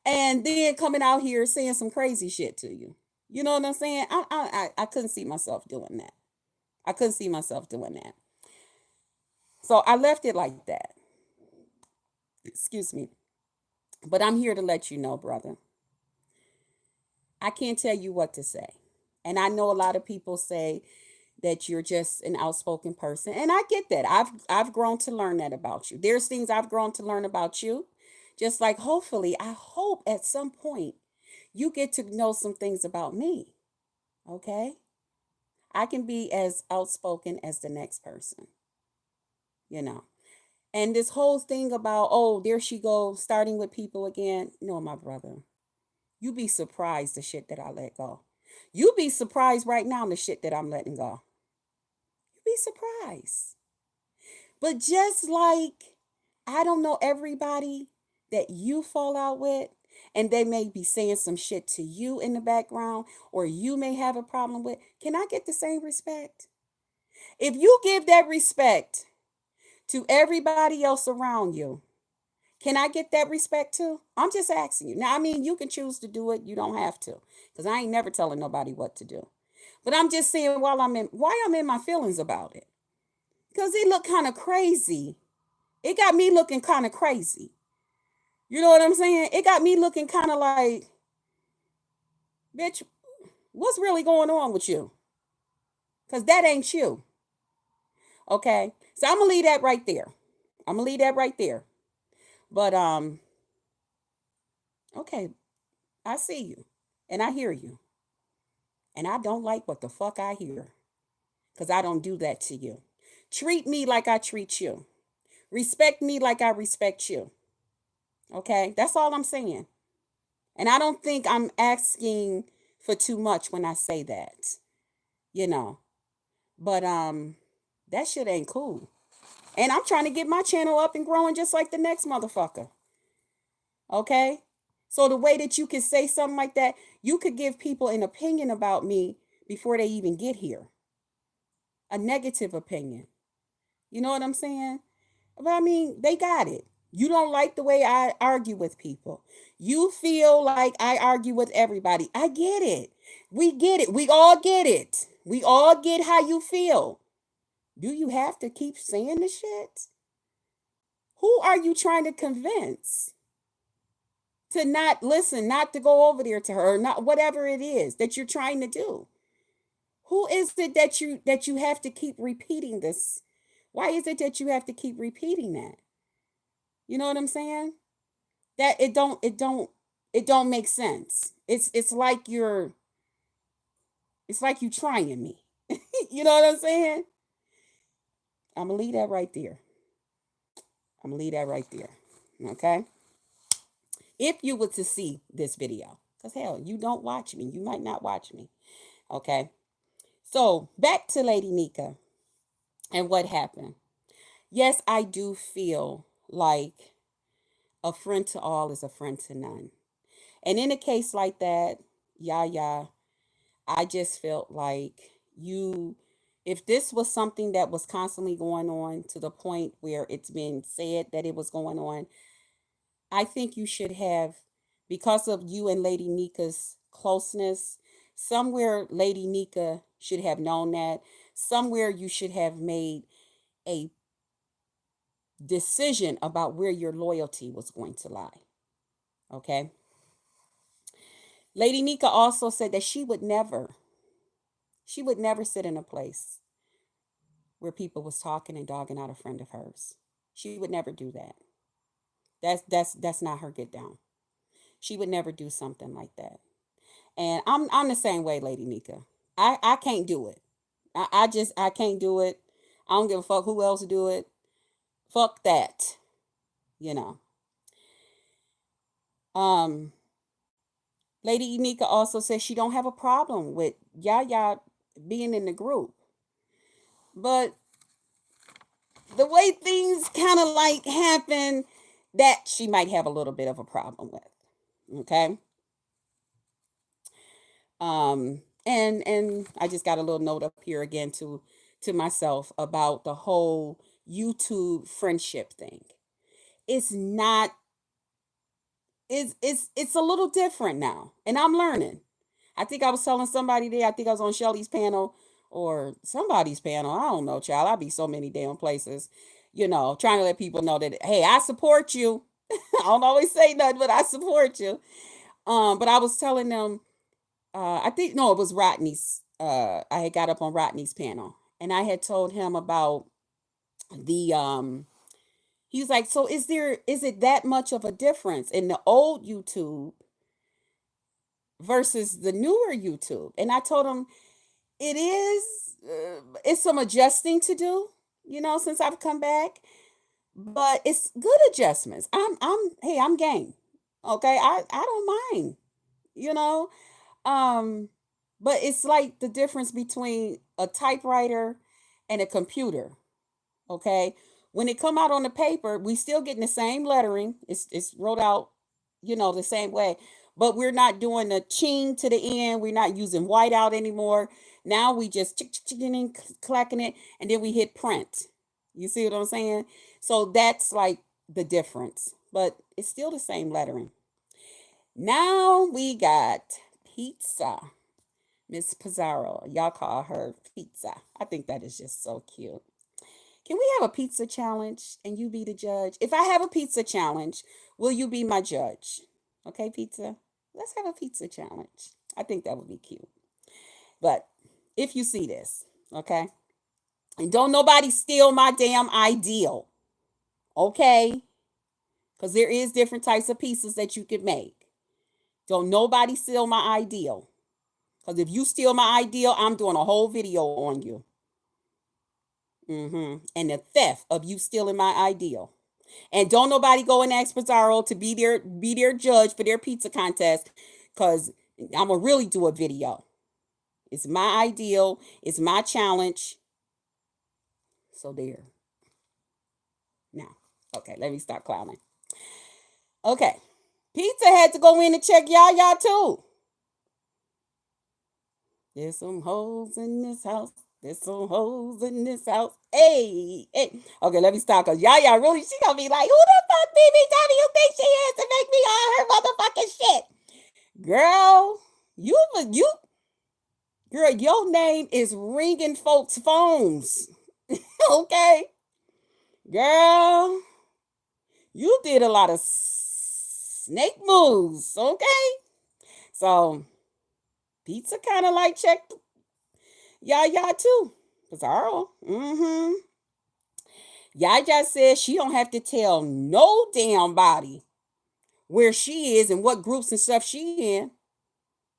and then coming out here saying some crazy shit to you? You know what I'm saying? I couldn't see myself doing that. I couldn't see myself doing that. So I left it like that. Excuse me. But I'm here to let you know, brother. I can't tell you what to say. And I know a lot of people say that you're just an outspoken person. And I get that. I've grown to learn that about you. There's things I've grown to learn about you. Just like hopefully, I hope at some point you get to know some things about me. Okay? I can be as outspoken as the next person. You know. And this whole thing about, oh, there she goes, starting with people again. No, my brother. You be surprised the shit that I let go. You be surprised right now the shit that I'm letting go. You be surprised. But just like I don't know everybody that you fall out with, and they may be saying some shit to you in the background, or you may have a problem with, can I get the same respect? If you give that respect to everybody else around you, can I get that respect too? I'm just asking you. Now, I mean, you can choose to do it. You don't have to, because I ain't never telling nobody what to do. But I'm just saying, why I'm in my feelings about it, because he looked kind of crazy. It got me looking kind of crazy. You know what I'm saying? It got me looking kind of like, bitch, what's really going on with you? Because that ain't you. Okay. So I'm going to leave that right there. I'm going to leave that right there. But, okay. I see you and I hear you. And I don't like what the fuck I hear, because I don't do that to you. Treat me like I treat you. Respect me like I respect you. Okay. That's all I'm saying. And I don't think I'm asking for too much when I say that, you know. But that shit ain't cool. And I'm trying to get my channel up and growing just like the next motherfucker. Okay? So the way that you could say something like that, you could give people an opinion about me before they even get here. A negative opinion. You know what I'm saying? But I mean, they got it. You don't like the way I argue with people. You feel like I argue with everybody. I get it. We get it. We all get it. We all get how you feel. Do you have to keep saying the shit? Who are you trying to convince to not listen, not to go over there to her, not whatever it is that you're trying to do? Who is it that you have to keep repeating this? Why is it that you have to keep repeating that? You know what I'm saying? That it don't make sense. It's like you trying me. You know what I'm saying? I'm gonna leave that right there. I'm gonna leave that right there. Okay? If you were to see this video, because hell, you don't watch me. You might not watch me. Okay? So back to Lady Nika and what happened. Yes, I do feel like a friend to all is a friend to none. And in a case like that, yeah, I just felt like you, if this was something that was constantly going on to the point where it's been said that it was going on, I think you should have, because of you and Lady Nika's closeness, somewhere Lady Nika should have known that. Somewhere you should have made a decision about where your loyalty was going to lie. Okay? Lady Nika also said that she would never sit in a place where people was talking and dogging out a friend of hers. She would never do that. That's not her get down. She would never do something like that. And I'm the same way, Lady Nika. I can't do it. I can't do it. I don't give a fuck who else do it. Fuck that. You know. Um Lady Nika also says she don't have a problem with Yaya being in the group. But the way things kind of like happen, that she might have a little bit of a problem with. Okay. And I just got a little note up here again to myself about the whole YouTube friendship thing. It's not it's a little different now, and I'm learning. I think I was telling somebody there, I think I was on Shelly's panel or somebody's panel. I don't know, child. I be so many damn places, trying to let people know that, hey, I support you. I don't always say nothing, but I support you. But I was telling them, I think no, it was Rodney's. I had got up on Rodney's panel, and I had told him about the he was like, so is it that much of a difference in the old YouTube versus the newer YouTube? And I told him it is it's some adjusting to do, since I've come back, but it's good adjustments. I'm game. Okay? I don't mind, you know. Um but it's like the difference between a typewriter and a computer, okay? when it come out on the paper, we still getting the same lettering. It's wrote out, the same way. But we're not doing the ching to the end. We're not using whiteout anymore. Now we just chick, clacking it, and then we hit print. You see what I'm saying? So that's like the difference. But it's still the same lettering. Now we got pizza. Miss Pizarro. Y'all call her pizza. I think that is just so cute. Can we have a pizza challenge and you be the judge? If I have a pizza challenge, will you be my judge? Okay, pizza? Let's have a pizza challenge. I think that would be cute. But if you see this, okay? And don't nobody steal my damn ideal, okay? Because there is different types of pizzas that you can make. Don't nobody steal my ideal. Because if you steal my ideal, I'm doing a whole video on you. And the theft of you stealing my ideal. And don't nobody go and ask Pizarro to be their judge for their pizza contest. Because I'm going to really do a video. It's my ideal. It's my challenge. So there. Now, okay, let me stop clowning. Okay. Pizza had to go in and check Yaya too. There's some hoes in this house. There's some hoes in this house. Hey, hey. Okay, let me stop because Yaya really, she gonna be like, who the fuck BBW you think she is to make me all her motherfucking shit? Girl, girl, your name is ringing folks' phones. Okay? Girl, you did a lot of snake moves, okay? So, pizza kind of like checked Yaya too. Pizarro. Yaya says she don't have to tell no damn body where she is and what groups and stuff she in.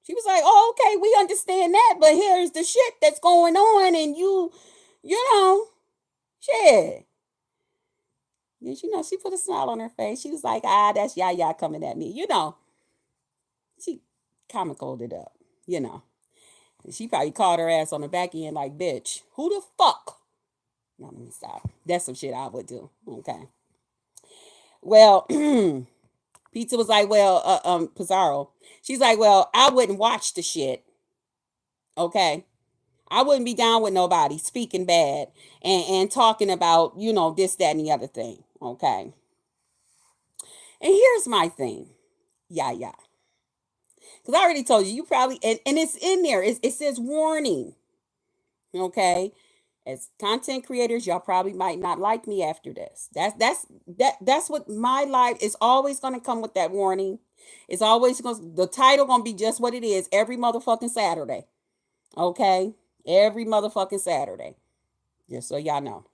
She was like, oh, okay, we understand that, but here's the shit that's going on, and you know, shit. And she put a smile on her face. She was like, that's Yaya coming at me. She comicaled it up, She probably called her ass on the back end like, bitch, who the fuck? No, let me stop. That's some shit I would do. Okay. Well, Pizza was like, well, Pizarro. She's like, well, I wouldn't watch the shit. Okay. I wouldn't be down with nobody speaking bad and talking about, this, that, and the other thing. Okay. And here's my thing. Yeah. Because I already told you, you probably, and it's in there. It says warning. Okay. As content creators, y'all probably might not like me after this. That's what my life is always going to come with, that warning. It's always the title going to be just what it is every motherfucking Saturday. Okay? Every motherfucking Saturday. Just so y'all know.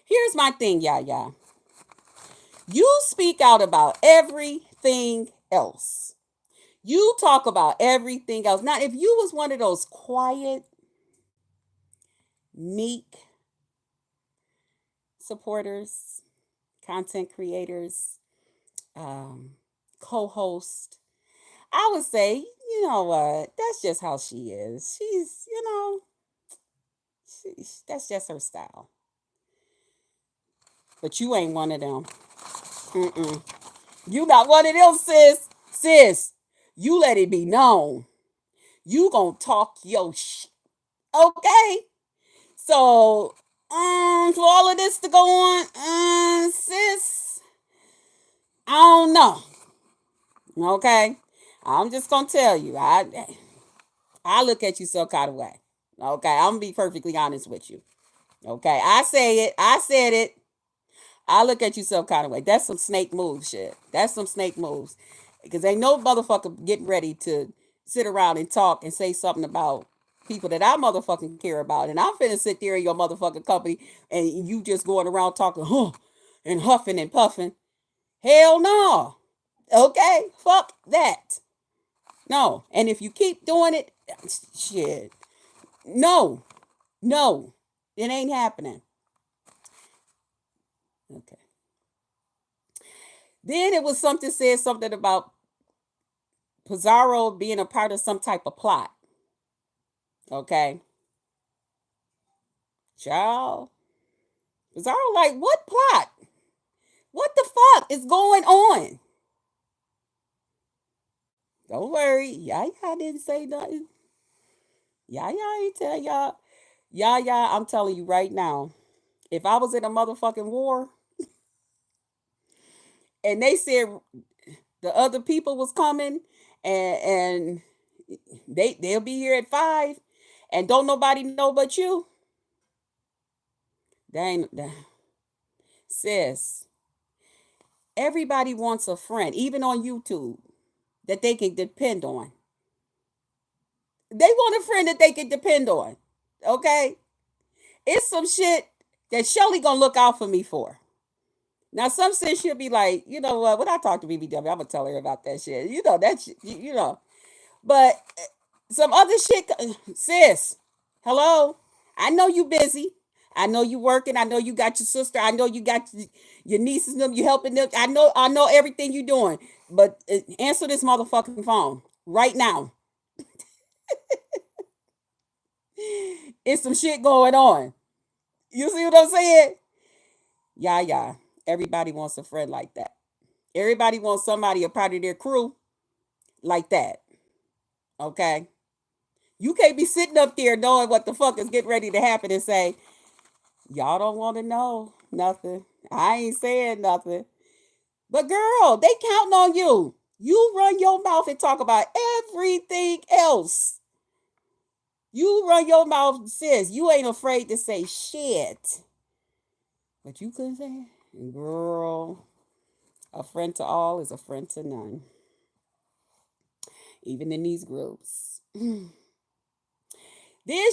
Here's my thing, y'all. You speak out about everything else. You talk about everything else. Now, if you was one of those quiet, meek supporters, content creators, co-host, I would say, you know what, that's just how she is. She's, that's just her style. But you ain't one of them. You not one of them, sis. Sis, you let it be known. You gonna talk your shit. Okay? So, for all of this to go on, sis, I don't know. Okay? I'm just gonna tell you, I look at you some kind of way. Okay? I'm gonna be perfectly honest with you. Okay? I say it. I said it. I look at you some kind of way. That's some snake moves shit. That's some snake moves. Because ain't no motherfucker getting ready to sit around and talk and say something about people that I motherfucking care about. And I'm finna sit there in your motherfucking company and you just going around talking, and huffing and puffing. Hell no. Okay? Fuck that. No. And if you keep doing it, shit. No. It ain't happening. Okay. Then it was said something about Pizarro being a part of some type of plot. Okay. Child. Zara like, what plot? What the fuck is going on? Don't worry. Y'all didn't say nothing. Y'all ain't tell y'all. Y'all, I'm telling you right now, if I was in a motherfucking war and they said the other people was coming and they'll be here at 5 and don't nobody know but you, they ain't that, sis. Everybody wants a friend, even on YouTube, that they can depend on. They want a friend that they can depend on. Okay? It's some shit that Shelly gonna look out for me for. Now, some shit she'll be like, you know what? When I talk to BBW, I'm gonna tell her about that shit. You know that shit, you know. But some other shit, sis. Hello, I know you busy. I know you working. I know you got your sister. I know you got your nieces. Them, you helping them. I know everything you doing. But answer this motherfucking phone right now. It's some shit going on. You see what I'm saying? Yeah, yeah. Everybody wants a friend like that. Everybody wants somebody a part of their crew like that. Okay. You can't be sitting up there knowing what the fuck is getting ready to happen and say, y'all don't want to know nothing. I ain't saying nothing. But girl, they counting on you. You run your mouth and talk about everything else. You run your mouth, sis. You ain't afraid to say shit. But you couldn't say, girl, a friend to all is a friend to none. Even in these groups. Then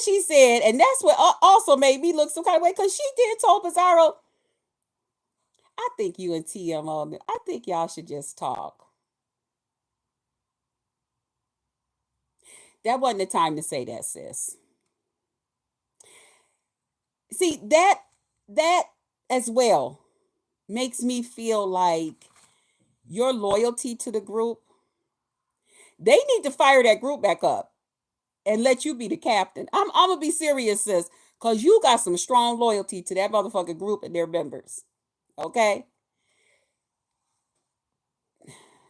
she said, and that's what also made me look some kind of way, because she did told Bizarro, I think you and TMO, I think y'all should just talk. That wasn't the time to say that, sis. See, that as well makes me feel like your loyalty to the group, they need to fire that group back up and let you be the captain. I'm gonna be serious, sis, because you got some strong loyalty to that motherfucking group and their members. Okay?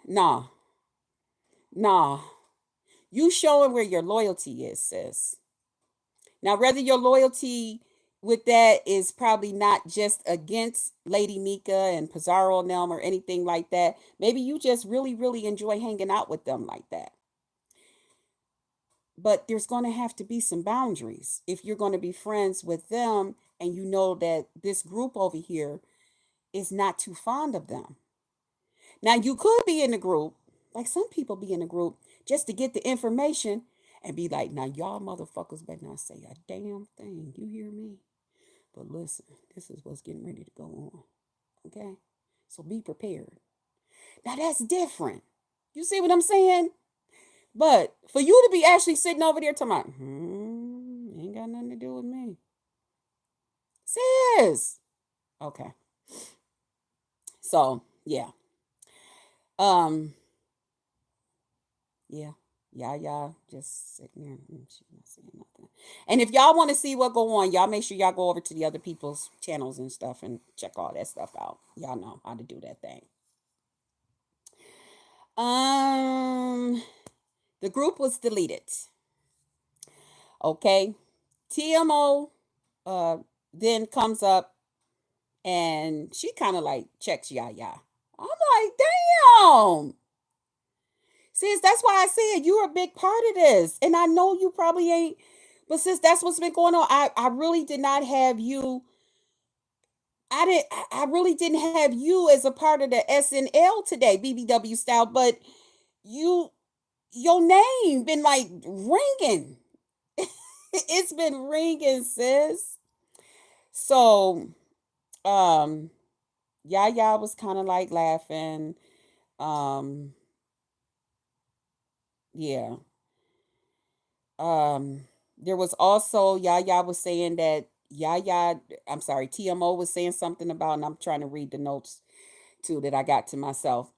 Nah, nah. You showing where your loyalty is, sis. Now, whether your loyalty with that is probably not just against Lady Mika and Pizarro and them or anything like that. Maybe you just really, really enjoy hanging out with them like that. But there's going to have to be some boundaries if you're going to be friends with them and you know that this group over here is not too fond of them. Now, you could be in the group, like some people be in the group, just to get the information and be like, now, y'all motherfuckers better not say a damn thing. You hear me? But listen, this is what's getting ready to go on. Okay? So be prepared. Now, that's different. You see what I'm saying? But for you to be actually sitting over there talking about, ain't got nothing to do with me. Sis. Okay. So, yeah. Um, yeah. Y'all just sitting there. She's not saying nothing. And if y'all want to see what go on, y'all make sure y'all go over to the other people's channels and stuff and check all that stuff out. Y'all know how to do that thing. Um, the group was deleted. Okay. TMO then comes up and she kind of like checks Yaya. I'm like, damn. Sis, that's why I said you're a big part of this. And I know you probably ain't, but sis, that's what's been going on. I really did not have you. I really didn't have you as a part of the SNL today, BBW style, but you your name been like ringing. It's been ringing, sis. So Yaya was kind of like laughing. Um yeah. There was also Yaya was saying that Yaya, I'm sorry, TMO was saying something about, and I'm trying to read the notes too that I got to myself.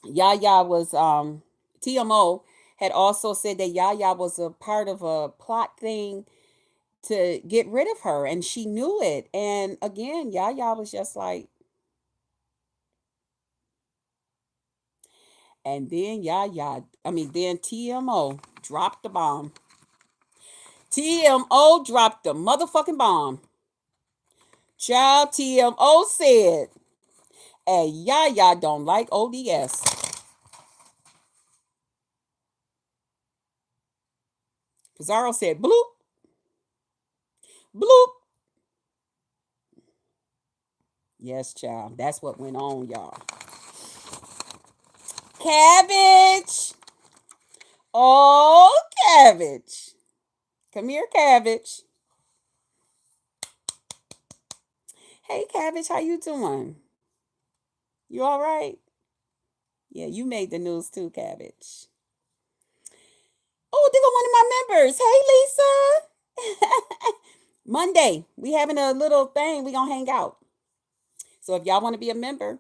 Yaya was TMO had also said that Yaya was a part of a plot thing to get rid of her, and she knew it. And again, Yaya was just like, and then then TMO dropped the bomb. TMO dropped the motherfucking bomb. Child, TMO said, and Yaya don't like ODS. Pizarro said, bloop, bloop. Yes, child. That's what went on, y'all. Cabbage. Oh, Cabbage. Come here, Cabbage. Hey, Cabbage, how you doing? You all right? Yeah, you made the news too, Cabbage. Oh, there go one of my members. Hey, Lisa. Monday, we having a little thing. We gonna hang out. So if y'all want to be a member,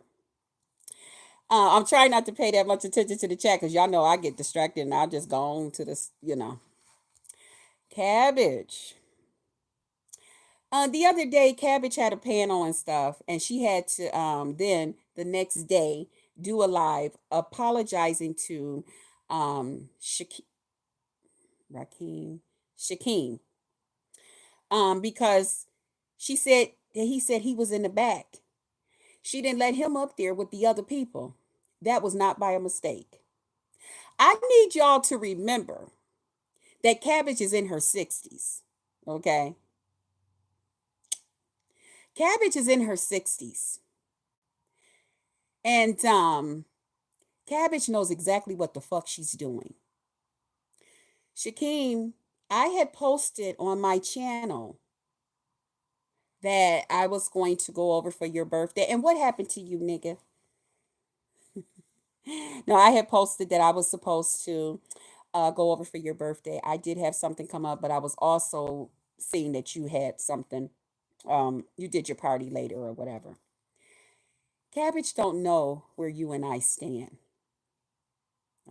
I'm trying not to pay that much attention to the chat because y'all know I get distracted and I'll just go on to this. Cabbage. The other day, Cabbage had a panel and stuff, and she had to then the next day do a live apologizing to Rakeem Shakeem because she said that he said he was in the back. She didn't let him up there with the other people. That was not by a mistake. I need y'all to remember that Cabbage is in her 60s. Okay? Cabbage is in her 60s. And Cabbage knows exactly what the fuck she's doing. Shakeem, I had posted on my channel that I was going to go over for your birthday. And what happened to you, nigga? No, I had posted that I was supposed to go over for your birthday. I did have something come up, but I was also seeing that you had something. You did your party later or whatever. Cabbage don't know where you and I stand.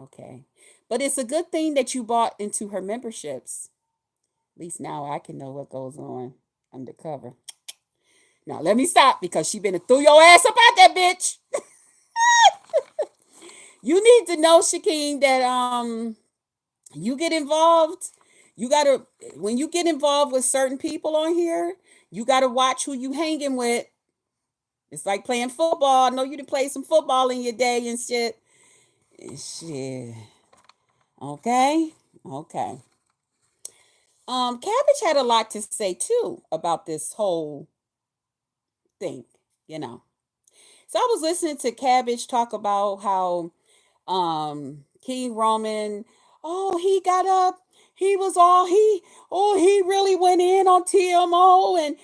Okay. But it's a good thing that you bought into her memberships. At least now I can know what goes on undercover. Now let me stop because she been threw your ass up out that bitch. You need to know, Shakeem, that you get involved. You gotta when you get involved with certain people on here, you gotta watch who you hanging with. It's like playing football. I know you to play some football in your day and shit. Shit. Okay. Okay. Cabbage had a lot to say too about this whole thing, you know. So I was listening to Cabbage talk about how King Roman, oh, he got up, he was all he really went in on TMO and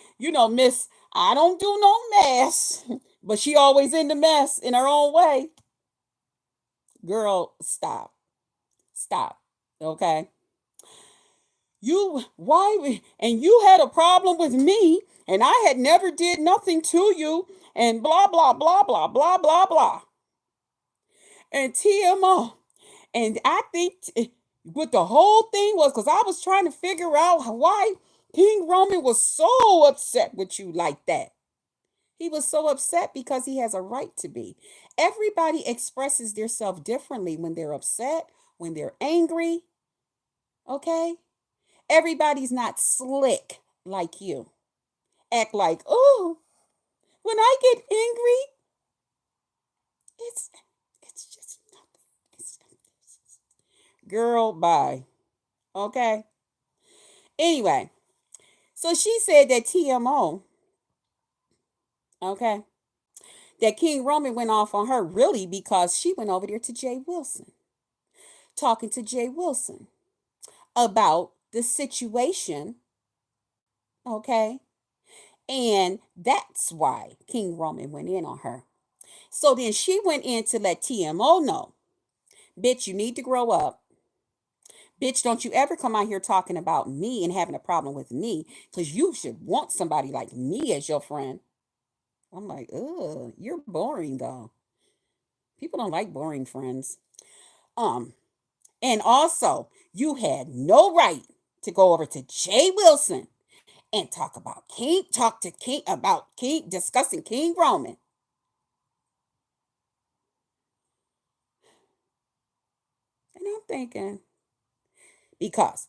Miss, I don't do no mess, but she always in the mess in her own way. Girl, stop. Stop. Okay? You had a problem with me and I had never did nothing to you and blah blah blah blah blah blah blah. And TMO. And I think what the whole thing was, because I was trying to figure out why King Roman was so upset with you like that. He was so upset because he has a right to be. Everybody expresses themselves differently when they're upset, when they're angry. Okay? Everybody's not slick like you. Act like, oh, when I get angry, it's just nothing. It's nothing. Girl, bye. Okay? Anyway, so she said that TMO, okay, that King Roman went off on her really because she went over there to Jay Wilson, talking to Jay Wilson about the situation, okay? And that's why King Roman went in on her. So then she went in to let TMO know, bitch, you need to grow up. Bitch, don't you ever come out here talking about me and having a problem with me because you should want somebody like me as your friend. I'm like, ugh, you're boring though. People don't like boring friends. Um, and also, you had no right to go over to Jay Wilson and talk to King about King, discussing King Roman. And I'm thinking, because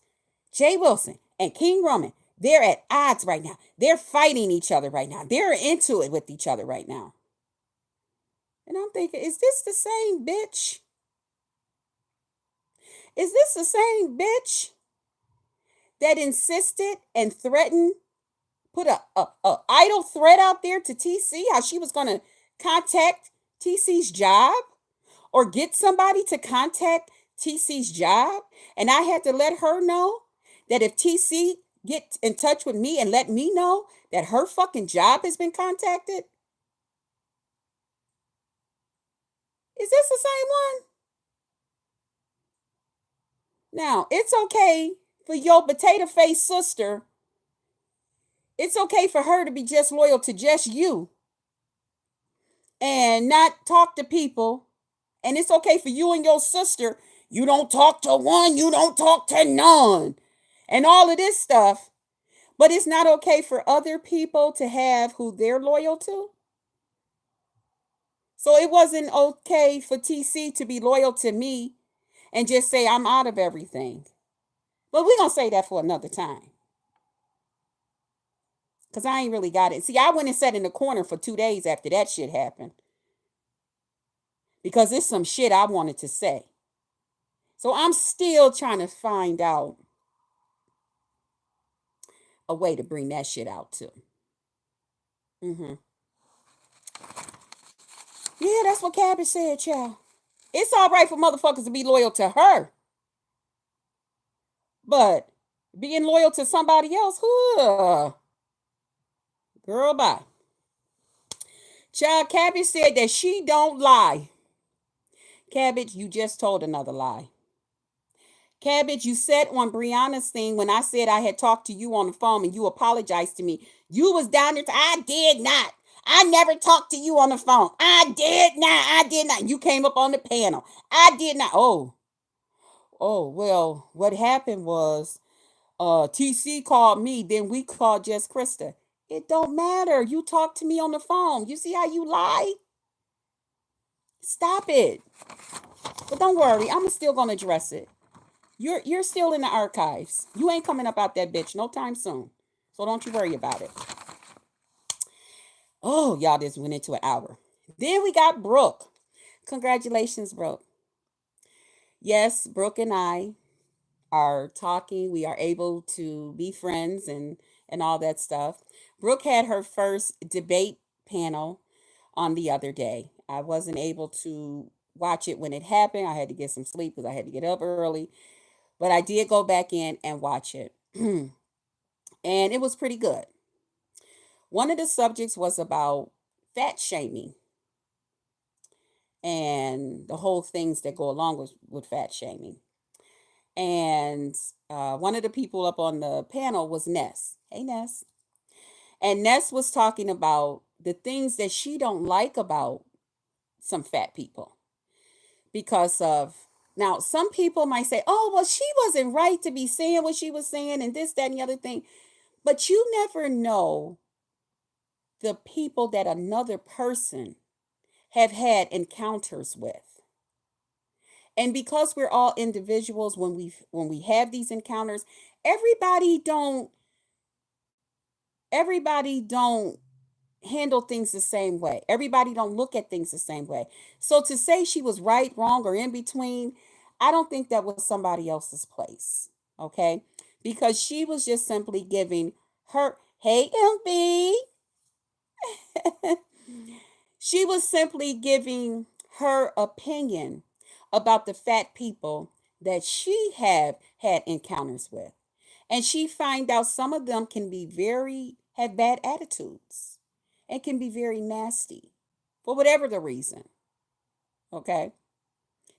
Jay Wilson and King Roman, they're at odds right now. They're fighting each other right now. They're into it with each other right now. And I'm thinking, is this the same bitch? Is this the same bitch that insisted and threatened, put a idle threat out there to TC, how she was going to contact TC's job or get somebody to contact TC's job? And I had to let her know that if TC get in touch with me and let me know that her fucking job has been contacted. Is this the same one? Now, it's okay for your potato face sister. It's okay for her to be just loyal to just you and not talk to people. And it's okay for you and your sister. You don't talk to one, you don't talk to none. And all of this stuff. But it's not okay for other people to have who they're loyal to. So it wasn't okay for TC to be loyal to me and just say I'm out of everything. But we're going to say that for another time. Because I ain't really got it. See, I went and sat in the corner for 2 days after that shit happened. Because it's some shit I wanted to say. So I'm still trying to find out a way to bring that shit out too. Mm-hmm. Yeah, that's what Cabbage said, child. It's all right for motherfuckers to be loyal to her. But being loyal to somebody else, girl, bye. Child, Cabbage said that she don't lie. Cabbage, you just told another lie. Cabbage, you said on Brianna's thing when I said I had talked to you on the phone and you apologized to me. You was down there. I did not. I never talked to you on the phone. I did not. I did not. You came up on the panel. I did not. Well, what happened was TC called me, then we called just Krista. It don't matter. You talked to me on the phone. You see how you lie? Stop it. But don't worry, I'm still gonna address it. You're still in the archives. You ain't coming up out that bitch no time soon. So don't you worry about it. Oh, y'all just went into an hour. Then we got Brooke. Congratulations, Brooke. Yes, Brooke and I are talking. We are able to be friends and all that stuff. Brooke had her first debate panel on the other day. I wasn't able to watch it when it happened. I had to get some sleep because I had to get up early. But I did go back in and watch it. And it was pretty good. One of the subjects was about fat shaming and the whole things that go along with fat shaming. And one of the people up on the panel was Ness. Hey, Ness. And Ness was talking about the things that she don't like about some fat people because of, now some people might say, oh, well, she wasn't right to be saying what she was saying and this, that, and the other thing. But you never know the people that another person have had encounters with. And because we're all individuals, when we have these encounters, everybody don't handle things the same way. Everybody don't look at things the same way. So to say she was right, wrong, or in between, I don't think that was somebody else's place. Okay? Because she was just simply giving her, hey, MB. She was simply giving her opinion about the fat people that she have had encounters with. And she find out some of them can be have bad attitudes and can be very nasty for whatever the reason. Okay.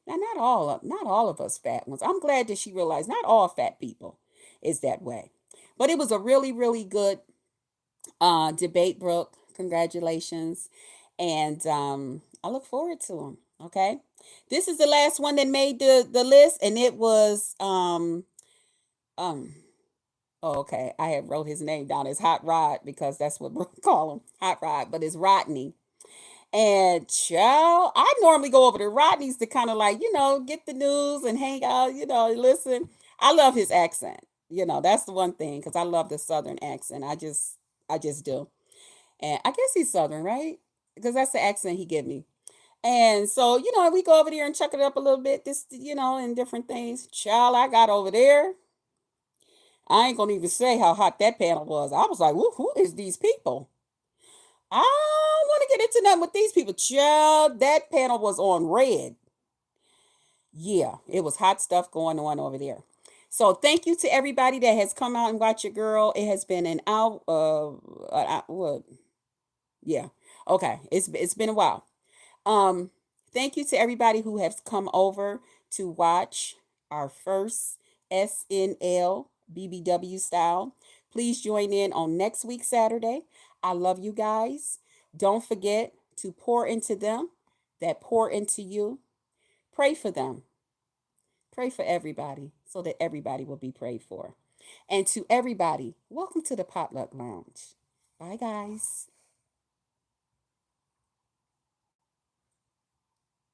Now, not all of us fat ones. I'm glad that she realized not all fat people is that way. But it was a really, really good debate, Brooke. Congratulations. And I look forward to them. Okay. This is the last one that made the list, and it was Oh, okay. I had wrote his name down as Hot Rod because that's what Brooke call him, Hot Rod, but it's Rodney. And child, I normally go over to Rodney's to kind of like, get the news and hang out, listen. I love his accent. That's the one thing because I love the Southern accent. I just do. And I guess he's Southern, right? Because that's the accent he give me. And so, we go over there and chuck it up a little bit, this, and different things. Child, I got over there. I ain't gonna even say how hot that panel was. I was like, who is these people? I don't want to get into nothing with these people. Child, that panel was on red. Yeah, it was hot stuff going on over there. So thank you to everybody that has come out and watched your girl. It has been an hour. What? Yeah. Okay. It's been a while. Um, Thank you to everybody who has come over to watch our first SNL BBW style. Please join in on next week, Saturday. I love you guys. Don't forget to pour into them that pour into you. Pray for them. Pray for everybody so that everybody will be prayed for. And to everybody, welcome to the Potluck Lounge. Bye, guys.